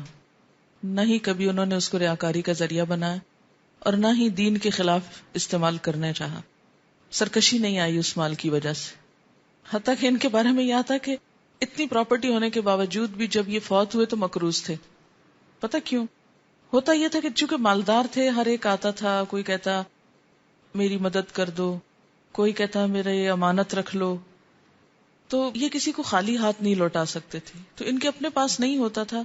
نہ ہی کبھی انہوں نے اس کو ریاکاری کا ذریعہ بنایا، اور نہ ہی دین کے خلاف استعمال کرنے چاہا. سرکشی نہیں آئی اس مال کی وجہ سے. حتیٰ کہ ان کے بارے میں یہ آتا کہ اتنی پراپرٹی ہونے کے باوجود بھی جب یہ فوت ہوئے تو مقروض تھے. پتہ کیوں؟ ہوتا یہ تھا کہ چونکہ مالدار تھے، ہر ایک آتا تھا، کوئی کہتا میری مدد کر دو، کوئی کہتا میرے امانت رکھ لو، تو یہ کسی کو خالی ہاتھ نہیں لوٹا سکتے تھے. تو ان کے اپنے پاس نہیں ہوتا تھا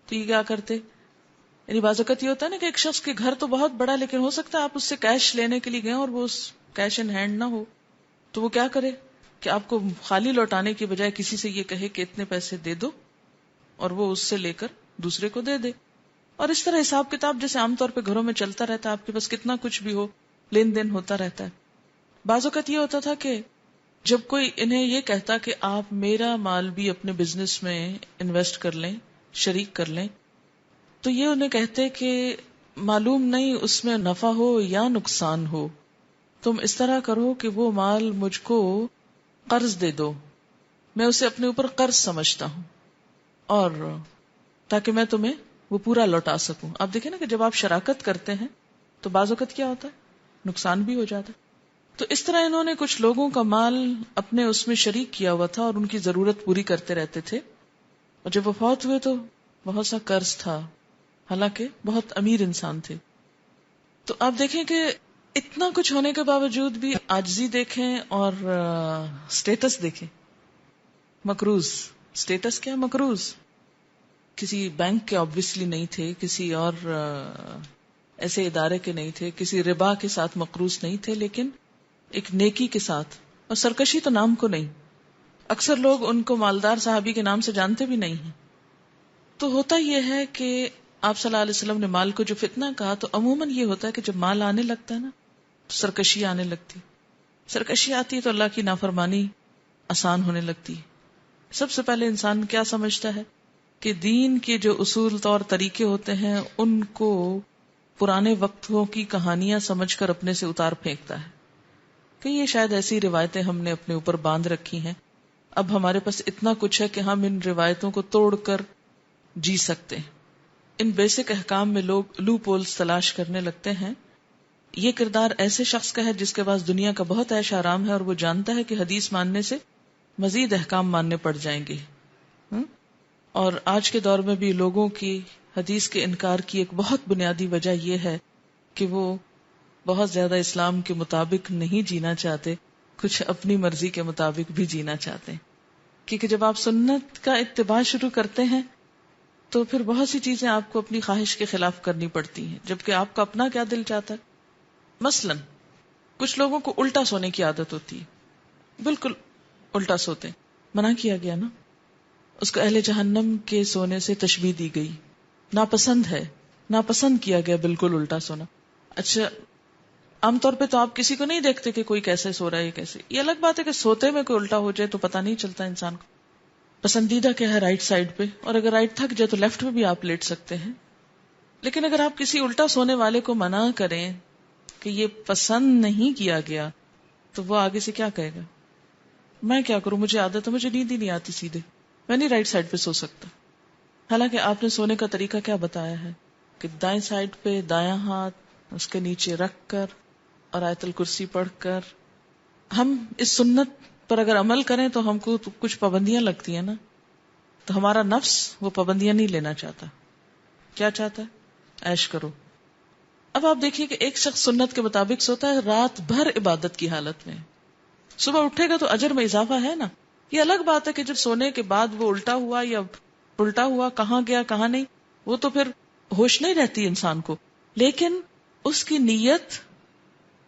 تو یہ کیا کرتے، یعنی بعض اوقات یہ ہوتا ہے نا کہ ایک شخص کے گھر تو بہت بڑا لیکن ہو سکتا ہے آپ اس سے کیش لینے کے لیے گئے اور وہ اس کیش ان ہینڈ نہ ہو، تو وہ کیا کرے کہ آپ کو خالی لوٹانے کی بجائے کسی سے یہ کہے کہ اتنے پیسے دے دو، اور وہ اس سے لے کر دوسرے کو دے دے. اور اس طرح حساب کتاب جیسے عام طور پہ گھروں میں چلتا رہتا ہے، آپ کے پاس کتنا کچھ بھی ہو، لین دین ہوتا رہتا ہے. بعض اوقات یہ ہوتا تھا کہ جب کوئی انہیں یہ کہتا کہ آپ میرا مال بھی اپنے بزنس میں انویسٹ کر لیں، شریک کر لیں، تو یہ انہیں کہتے کہ معلوم نہیں اس میں نفع ہو یا نقصان ہو، تم اس طرح کرو کہ وہ مال مجھ کو قرض دے دو، میں اسے اپنے اوپر قرض سمجھتا ہوں، اور تاکہ میں تمہیں وہ پورا لوٹا سکوں. آپ دیکھیں نا کہ جب آپ شراکت کرتے ہیں تو بعض اوقات کیا ہوتا ہے، نقصان بھی ہو جاتا ہے. تو اس طرح انہوں نے کچھ لوگوں کا مال اپنے اس میں شریک کیا ہوا تھا اور ان کی ضرورت پوری کرتے رہتے تھے، اور جب وفات ہوئے تو بہت سا قرض تھا، حالانکہ بہت امیر انسان تھے. تو آپ دیکھیں کہ اتنا کچھ ہونے کے باوجود بھی عاجزی دیکھیں اور سٹیٹس دیکھیں. مقروض، سٹیٹس کیا؟ مقروض. کسی بینک کے آبویسلی نہیں تھے، کسی اور ایسے ادارے کے نہیں تھے، کسی ربا کے ساتھ مقروض نہیں تھے، لیکن ایک نیکی کے ساتھ. اور سرکشی تو نام کو نہیں، اکثر لوگ ان کو مالدار صحابی کے نام سے جانتے بھی نہیں ہیں. تو ہوتا یہ ہے کہ آپ صلی اللہ علیہ وسلم نے مال کو جو فتنہ کہا، تو عموماً یہ ہوتا ہے کہ جب مال آنے لگتا ہے نا تو سرکشی آنے لگتی. سرکشی آتی ہے تو اللہ کی نافرمانی آسان ہونے لگتی. سب سے پہلے انسان کیا سمجھتا ہے کہ دین کے جو اصول طور طریقے ہوتے ہیں ان کو پرانے وقتوں کی کہانیاں سمجھ کر اپنے سے اتار پھینکتا ہے کہ یہ شاید ایسی روایتیں ہم نے اپنے اوپر باندھ رکھی ہیں، اب ہمارے پاس اتنا کچھ ہے کہ ہم ان روایتوں کو توڑ کر جی سکتے ہیں. ان بیسک احکام میں لوگ لوپ ہولز تلاش کرنے لگتے ہیں. یہ کردار ایسے شخص کا ہے جس کے پاس دنیا کا بہت عیش آرام ہے اور وہ جانتا ہے کہ حدیث ماننے سے مزید احکام ماننے پڑ جائیں گے. اور آج کے دور میں بھی لوگوں کی حدیث کے انکار کی ایک بہت بنیادی وجہ یہ ہے کہ وہ بہت زیادہ اسلام کے مطابق نہیں جینا چاہتے، کچھ اپنی مرضی کے مطابق بھی جینا چاہتے ہیں. کیونکہ جب آپ سنت کا اتباع شروع کرتے ہیں تو پھر بہت سی چیزیں آپ کو اپنی خواہش کے خلاف کرنی پڑتی ہیں، جبکہ آپ کا اپنا کیا دل چاہتا ہے. مثلا کچھ لوگوں کو الٹا سونے کی عادت ہوتی ہے، بالکل الٹا سوتے، منع کیا گیا نا، اس کو اہل جہنم کے سونے سے تشبیہ دی گئی، ناپسند ہے، ناپسند کیا گیا بالکل الٹا سونا. اچھا عام طور پہ تو آپ کسی کو نہیں دیکھتے کہ کوئی کیسے سو رہا ہے، کیسے. یہ الگ بات ہے کہ سوتے میں کوئی الٹا ہو جائے تو پتہ نہیں چلتا انسان کو. پسندیدہ کیا ہے؟ رائٹ سائڈ پہ، اور اگر رائٹ تھک جائے تو لیفٹ پہ بھی آپ لیٹ سکتے ہیں. لیکن اگر آپ کسی الٹا سونے والے کو منع کریں کہ یہ پسند نہیں کیا گیا تو وہ آگے سے کیا کہے گا؟ میں کیا کروں، مجھے عادت ہے، مجھے نیند ہی نہیں آتی سیدھے، میں نہیں رائٹ سائڈ پہ سو سکتا. حالانکہ آپ نے سونے کا طریقہ کیا بتایا ہے کہ دائیں سائڈ پہ دایاں ہاتھ اس کے نیچے رکھ کر اور آیت الکرسی پڑھ کر. ہم اس سنت پر اگر عمل کریں تو ہم کو کچھ پابندیاں لگتی ہیں نا، تو ہمارا نفس وہ پابندیاں نہیں لینا چاہتا. کیا چاہتا ہے؟ عیش کرو. اب آپ دیکھیے کہ ایک شخص سنت کے مطابق سوتا ہے رات بھر عبادت کی حالت میں، صبح اٹھے گا تو اجر میں اضافہ ہے نا. یہ الگ بات ہے کہ جب سونے کے بعد وہ الٹا ہوا یا الٹا ہوا، کہاں گیا کہاں نہیں، وہ تو پھر ہوش نہیں رہتی انسان کو. لیکن اس کی نیت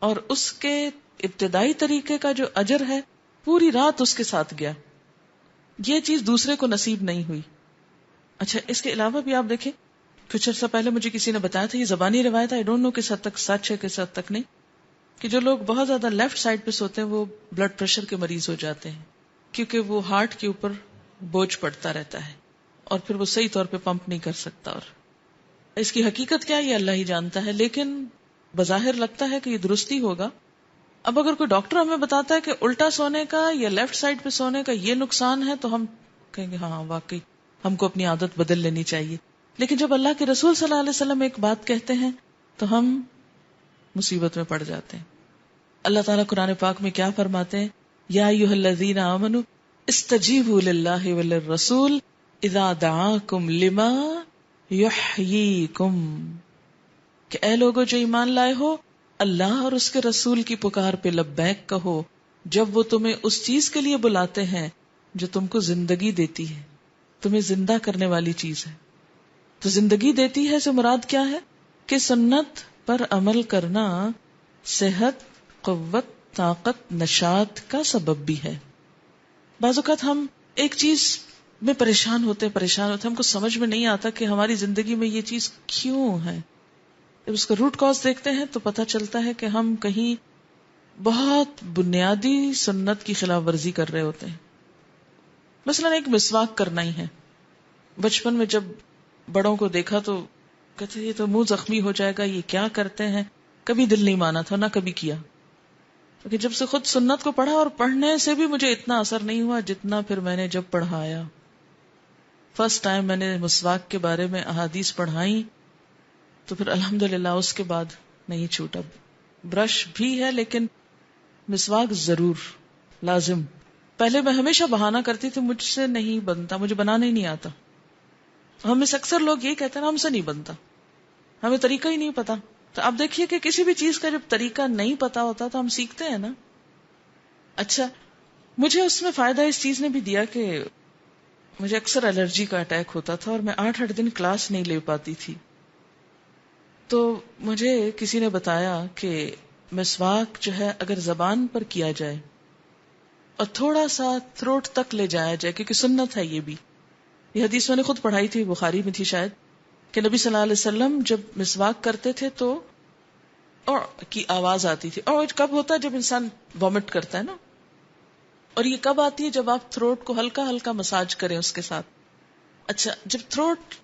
اور اس کے ابتدائی طریقے کا جو اجر ہے پوری رات اس کے ساتھ گیا، یہ چیز دوسرے کو نصیب نہیں ہوئی. اچھا اس کے علاوہ بھی آپ دیکھیں، کچھ عرصہ پہلے مجھے کسی نے بتایا تھا، یہ زبانی روایت ہے، I don't know کس حد تک سچ ہے کس حد تک نہیں، کہ جو لوگ بہت زیادہ لیفٹ سائڈ پہ سوتے ہیں وہ بلڈ پریشر کے مریض ہو جاتے ہیں، کیونکہ وہ ہارٹ کے اوپر بوجھ پڑتا رہتا ہے اور پھر وہ صحیح طور پہ پمپ نہیں کر سکتا. اور اس کی حقیقت کیا یہ اللہ ہی جانتا ہے، لیکن بظاہر لگتا ہے کہ یہ درستی ہوگا. اب اگر کوئی ڈاکٹر ہمیں بتاتا ہے کہ الٹا سونے کا یا لیفٹ سائڈ پہ سونے کا یہ نقصان ہے تو ہم کہیں گے ہاں واقعی ہم کو اپنی عادت بدل لینی چاہیے. لیکن جب اللہ کے رسول صلی اللہ علیہ وسلم ایک بات کہتے ہیں تو ہم مصیبت میں پڑ جاتے ہیں. اللہ تعالیٰ قرآن پاک میں کیا فرماتے ہیں؟ یا ایھا الذین آمنوا استجیبوا للہ وللرسول اذا دعاکم لما یحییکم، کہ اے لوگو جو ایمان لائے ہو، اللہ اور اس کے رسول کی پکار پہ لبیک کہو جب وہ تمہیں اس چیز کے لیے بلاتے ہیں جو تم کو زندگی دیتی ہے، تمہیں زندہ کرنے والی چیز ہے. تو زندگی دیتی ہے سے مراد کیا ہے کہ سنت پر عمل کرنا صحت، قوت، طاقت، نشاط کا سبب بھی ہے. بعض اوقات ہم ایک چیز میں پریشان ہوتے ہم کو سمجھ میں نہیں آتا کہ ہماری زندگی میں یہ چیز کیوں ہے. جب اس کا روٹ کاز دیکھتے ہیں تو پتہ چلتا ہے کہ ہم کہیں بہت بنیادی سنت کی خلاف ورزی کر رہے ہوتے ہیں. مثلا ایک مسواک کرنا ہی ہے. بچپن میں جب بڑوں کو دیکھا تو کہتے یہ تو منہ زخمی ہو جائے گا، یہ کیا کرتے ہیں، کبھی دل نہیں مانا تھا، نہ کبھی کیا. کیونکہ جب سے خود سنت کو پڑھا، اور پڑھنے سے بھی مجھے اتنا اثر نہیں ہوا جتنا پھر میں نے جب پڑھایا. فرسٹ ٹائم میں نے مسواک کے بارے میں احادیث پڑھائی تو پھر الحمدللہ اس کے بعد نہیں چھوٹا. برش بھی ہے لیکن مسواک ضرور لازم. پہلے میں ہمیشہ بہانہ کرتی تھی مجھ سے نہیں بنتا، مجھے بنانا ہی نہیں آتا. ہم میں سے اکثر لوگ یہ کہتے ہیں نا ہم سے نہیں بنتا، ہمیں طریقہ ہی نہیں پتا. تو آپ دیکھیے کہ کسی بھی چیز کا جب طریقہ نہیں پتا ہوتا تو ہم سیکھتے ہیں نا. اچھا، مجھے اس میں فائدہ اس چیز نے بھی دیا کہ مجھے اکثر الرجی کا اٹیک ہوتا تھا اور میں 8 دن کلاس نہیں لے پاتی تھی. تو مجھے کسی نے بتایا کہ مسواک جو ہے اگر زبان پر کیا جائے اور تھوڑا سا تھروٹ تک لے جایا جائے، کیونکہ سنت ہے یہ بھی. یہ حدیث میں نے خود پڑھائی تھی، بخاری میں تھی شاید، کہ نبی صلی اللہ علیہ وسلم جب مسواک کرتے تھے تو اور کی آواز آتی تھی. اور کب ہوتا ہے؟ جب انسان وامٹ کرتا ہے نا. اور یہ کب آتی ہے؟ جب آپ تھروٹ کو ہلکا ہلکا مساج کریں اس کے ساتھ. اچھا، جب تھروٹ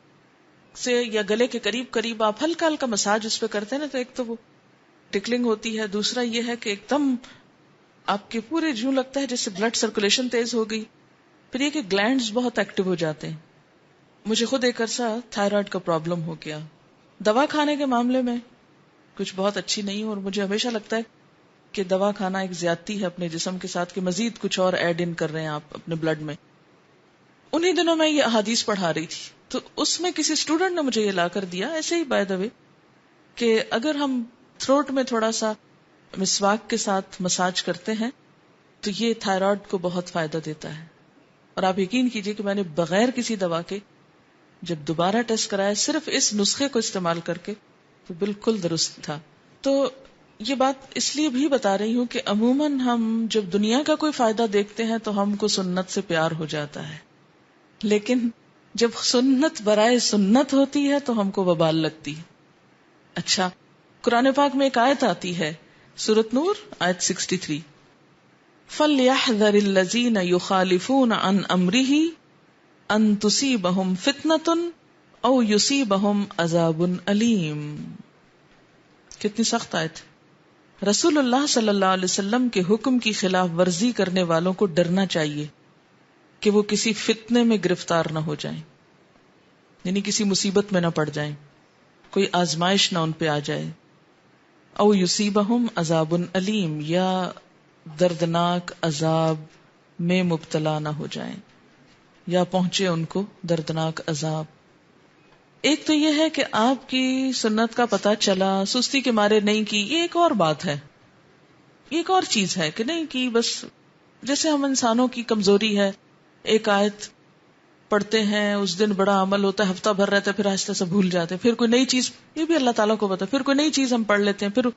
سے یا گلے کے قریب قریب آپ ہلکا ہلکا مساج اس پہ کرتے ہیں نا، تو ایک تو وہ ٹکلنگ ہوتی ہے، دوسرا یہ ہے کہ ایک دم آپ کے پورے جو لگتا ہے جیسے بلڈ سرکولیشن تیز ہو گئی. پھر یہ کہ گلینڈز بہت ایکٹیو ہو جاتے ہیں. مجھے خود ایک عرصہ تھائرائیڈ کا پرابلم ہو گیا. دوا کھانے کے معاملے میں کچھ بہت اچھی نہیں ہوں، اور مجھے ہمیشہ لگتا ہے کہ دوا کھانا ایک زیادتی ہے اپنے جسم کے ساتھ، کہ مزید کچھ اور ایڈ ان کر رہے ہیں آپ اپنے بلڈ میں. انہی دنوں میں یہ احادیث پڑھا رہی تھی تو اس میں کسی اسٹوڈنٹ نے مجھے یہ لا کر دیا ایسے ہی بائی دا وے کہ اگر ہم تھروٹ میں تھوڑا سا مسواک کے ساتھ مساج کرتے ہیں تو یہ تھائرائیڈ کو بہت فائدہ دیتا ہے. اور آپ یقین کیجئے کہ میں نے بغیر کسی دوا کے جب دوبارہ ٹیسٹ کرایا صرف اس نسخے کو استعمال کر کے تو بالکل درست تھا. تو یہ بات اس لیے بھی بتا رہی ہوں کہ عموماً ہم جب دنیا کا کوئی فائدہ دیکھتے ہیں تو ہم کو سنت سے پیار ہو جاتا ہے، لیکن جب سنت برائے سنت ہوتی ہے تو ہم کو وبال لگتی ہے. اچھا، قرآن پاک میں ایک آیت آتی ہے، سورۃ نور آیت 63، فَلْيَحْذَرِ الَّذِينَ يُخَالِفُونَ عَنْ أَمْرِهِ أَن تُصِيبَهُمْ فِتْنَةٌ أَوْ يُصِيبَهُمْ عَذَابٌ أَلِيمٌ. کتنی سخت آیت. رسول اللہ صلی اللہ علیہ وسلم کے حکم کی خلاف ورزی کرنے والوں کو ڈرنا چاہیے کہ وہ کسی فتنے میں گرفتار نہ ہو جائیں، یعنی کسی مصیبت میں نہ پڑ جائیں، کوئی آزمائش نہ ان پہ آ جائے. او یصیبہم عذاب علیم، یا دردناک عذاب میں مبتلا نہ ہو جائیں یا پہنچے ان کو دردناک عذاب. ایک تو یہ ہے کہ آپ کی سنت کا پتہ چلا، سستی کے مارے نہیں کی، یہ ایک اور بات ہے، یہ ایک اور چیز ہے کہ نہیں کی. بس جیسے ہم انسانوں کی کمزوری ہے، ایک آیت پڑھتے ہیں، اس دن بڑا عمل ہوتا ہے، ہفتہ بھر رہتا ہے، پھر آہستہ سے بھول جاتے ہیں، پھر کوئی نئی چیز، یہ بھی اللہ تعالیٰ کو پتا، پھر کوئی نئی چیز ہم پڑھ لیتے ہیں، پھر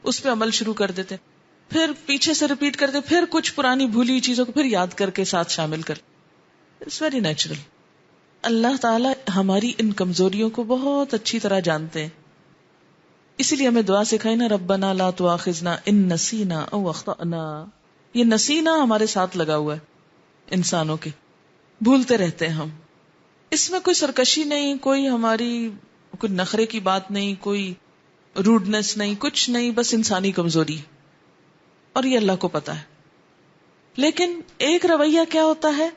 اس پہ عمل شروع کر دیتے ہیں، پھر پیچھے سے ریپیٹ کرتے ہیں، پھر کچھ پرانی بھولی ہوئی چیزوں کو پھر یاد کر کے ساتھ شامل کر. It's very natural. اللہ تعالیٰ ہماری ان کمزوریوں کو بہت اچھی طرح جانتے ہیں، اسی لیے ہمیں دعا سکھائی نا، ربنا لا تؤاخذنا ان نسینا او اخطأنا. یہ نسینا ہمارے ساتھ لگا ہوا ہے، انسانوں کے بھولتے رہتے ہیں ہم. اس میں کوئی سرکشی نہیں، کوئی ہماری کوئی نخرے کی بات نہیں، کوئی روڈنس نہیں، کچھ نہیں، بس انسانی کمزوری، اور یہ اللہ کو پتا ہے. لیکن ایک رویہ کیا ہوتا ہے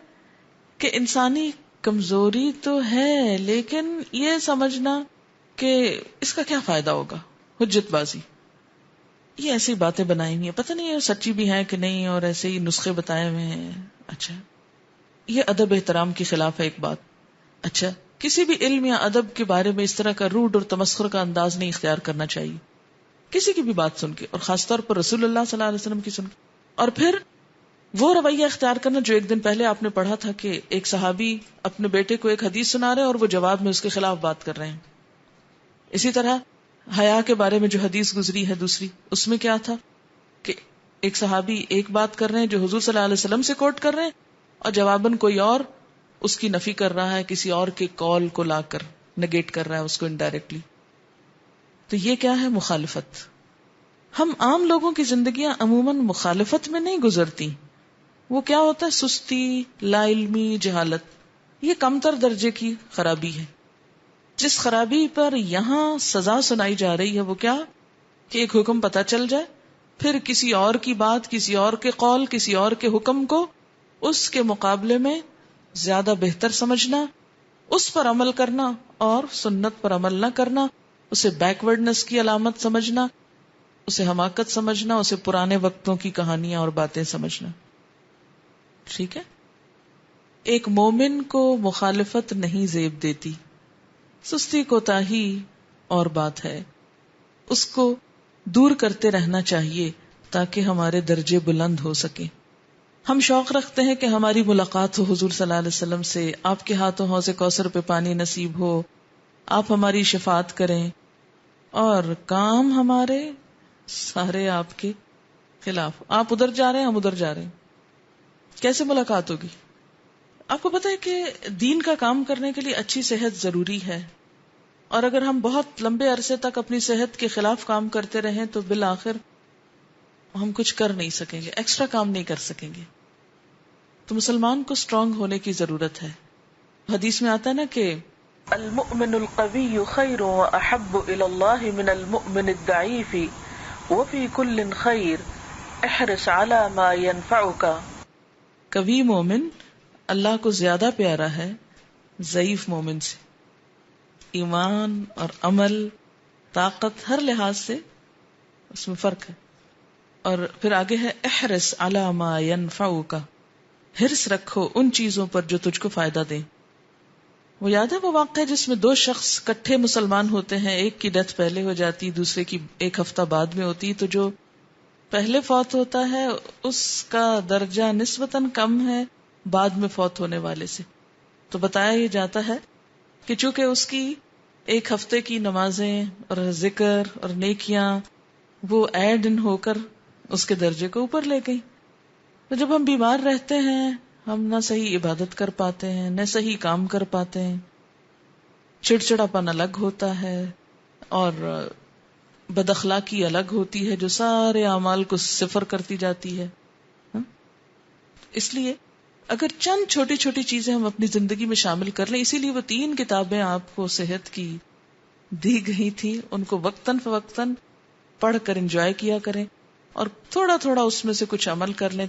کہ انسانی کمزوری تو ہے، لیکن یہ سمجھنا کہ اس کا کیا فائدہ ہوگا، حجت بازی، یہ ایسی باتیں بنائی ہوئی ہیں، پتہ نہیں یہ سچی بھی ہیں کہ نہیں، اور ایسے ہی نسخے بتائے ہوئے ہیں. اچھا، یہ ادب احترام کے خلاف ہے ایک بات. اچھا، کسی بھی علم یا ادب کے بارے میں اس طرح کا روڈ اور تمسخر کا انداز نہیں اختیار کرنا چاہیے، کسی کی بھی بات سن کے، اور خاص طور پر رسول اللہ صلی اللہ علیہ وسلم کی سن کے. اور پھر وہ رویہ اختیار کرنا جو ایک دن پہلے آپ نے پڑھا تھا کہ ایک صحابی اپنے بیٹے کو ایک حدیث سنا رہے ہیں اور وہ جواب میں اس کے خلاف بات کر رہے ہیں. اسی طرح حیا کے بارے میں جو حدیث گزری ہے دوسری، اس میں کیا تھا کہ ایک صحابی ایک بات کر رہے ہیں جو حضور صلی اللہ علیہ وسلم سے کوٹ کر رہے ہیں، اور جواباً کوئی اور اس کی نفی کر رہا ہے، کسی اور کے قول کو لا کر نگیٹ کر رہا ہے اس کو انڈائریکٹلی. تو یہ کیا ہے؟ مخالفت. ہم عام لوگوں کی زندگیاں عموماً مخالفت میں نہیں گزرتی. وہ کیا ہوتا ہے؟ سستی، لا علمی، جہالت. یہ کمتر درجے کی خرابی ہے. جس خرابی پر یہاں سزا سنائی جا رہی ہے وہ کیا کہ ایک حکم پتہ چل جائے، پھر کسی اور کی بات، کسی اور کے قول، کسی اور کے حکم کو اس کے مقابلے میں زیادہ بہتر سمجھنا، اس پر عمل کرنا، اور سنت پر عمل نہ کرنا، اسے بیکورڈنس کی علامت سمجھنا. اسے حماقت سمجھنا، اسے پرانے وقتوں کی کہانیاں اور باتیں سمجھنا. ٹھیک ہے. ایک مومن کو مخالفت نہیں زیب دیتی، سستی کوتاہی اور بات ہے. اس کو دور کرتے رہنا چاہیے تاکہ ہمارے درجے بلند ہو سکیں. ہم شوق رکھتے ہیں کہ ہماری ملاقات ہو حضور صلی اللہ علیہ وسلم سے، آپ کے ہاتھوں حوض کوثر پہ پانی نصیب ہو، آپ ہماری شفاعت کریں، اور کام ہمارے سارے آپ کے خلاف. آپ ادھر جا رہے ہیں، ہم ادھر جا رہے ہیں، کیسے ملاقات ہوگی؟ آپ کو پتہ ہے کہ دین کا کام کرنے کے لیے اچھی صحت ضروری ہے، اور اگر ہم بہت لمبے عرصے تک اپنی صحت کے خلاف کام کرتے رہیں تو بالآخر ہم کچھ کر نہیں سکیں گے، ایکسٹرا کام نہیں کر سکیں گے. تو مسلمان کو اسٹرانگ ہونے کی ضرورت ہے. حدیث میں آتا ہے نا کہ المؤمن القوی خیر واحب الی اللہ من المؤمن الضعیف وفی کل خیر احرص علی ما ینفعک. قوی مومن اللہ کو زیادہ پیارا ہے ضعیف مومن سے. ایمان اور عمل، طاقت، ہر لحاظ سے اس میں فرق ہے. اور پھر آگے ہے احرص علی ما ینفعک، حرص رکھو ان چیزوں پر جو تجھ کو فائدہ دیں. وہ یاد ہے وہ واقعہ جس میں دو شخص کٹھے مسلمان ہوتے ہیں، ایک کی ڈیتھ پہلے ہو جاتی، دوسرے کی ایک ہفتہ بعد میں ہوتی. تو جو پہلے فوت ہوتا ہے اس کا درجہ نسبتاً کم ہے بعد میں فوت ہونے والے سے. تو بتایا یہ جاتا ہے کہ چونکہ اس کی ایک ہفتے کی نمازیں اور ذکر اور نیکیاں وہ ایڈ ان ہو کر اس کے درجے کو اوپر لے گئی. تو جب ہم بیمار رہتے ہیں، ہم نہ صحیح عبادت کر پاتے ہیں، نہ صحیح کام کر پاتے ہیں، چڑچڑاپن الگ ہوتا ہے اور بد اخلاقی الگ ہوتی ہے جو سارے اعمال کو صفر کرتی جاتی ہے. اس لیے اگر چند چھوٹی چھوٹی چیزیں ہم اپنی زندگی میں شامل کر لیں، اسی لیے وہ 3 کتابیں آپ کو صحت کی دی گئی تھی، ان کو وقتاً فوقتاً پڑھ کر انجوائے کیا کریں اور تھوڑا تھوڑا اس میں سے کچھ عمل کر لیں.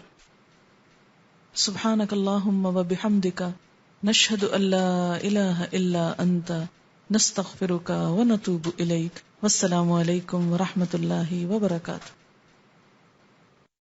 سبحانک اللہم و بحمدک نشہد ان لا الہ الا انت نستغفرک و نتوب الیک. والسلام علیکم و رحمۃ اللہ وبرکاتہ.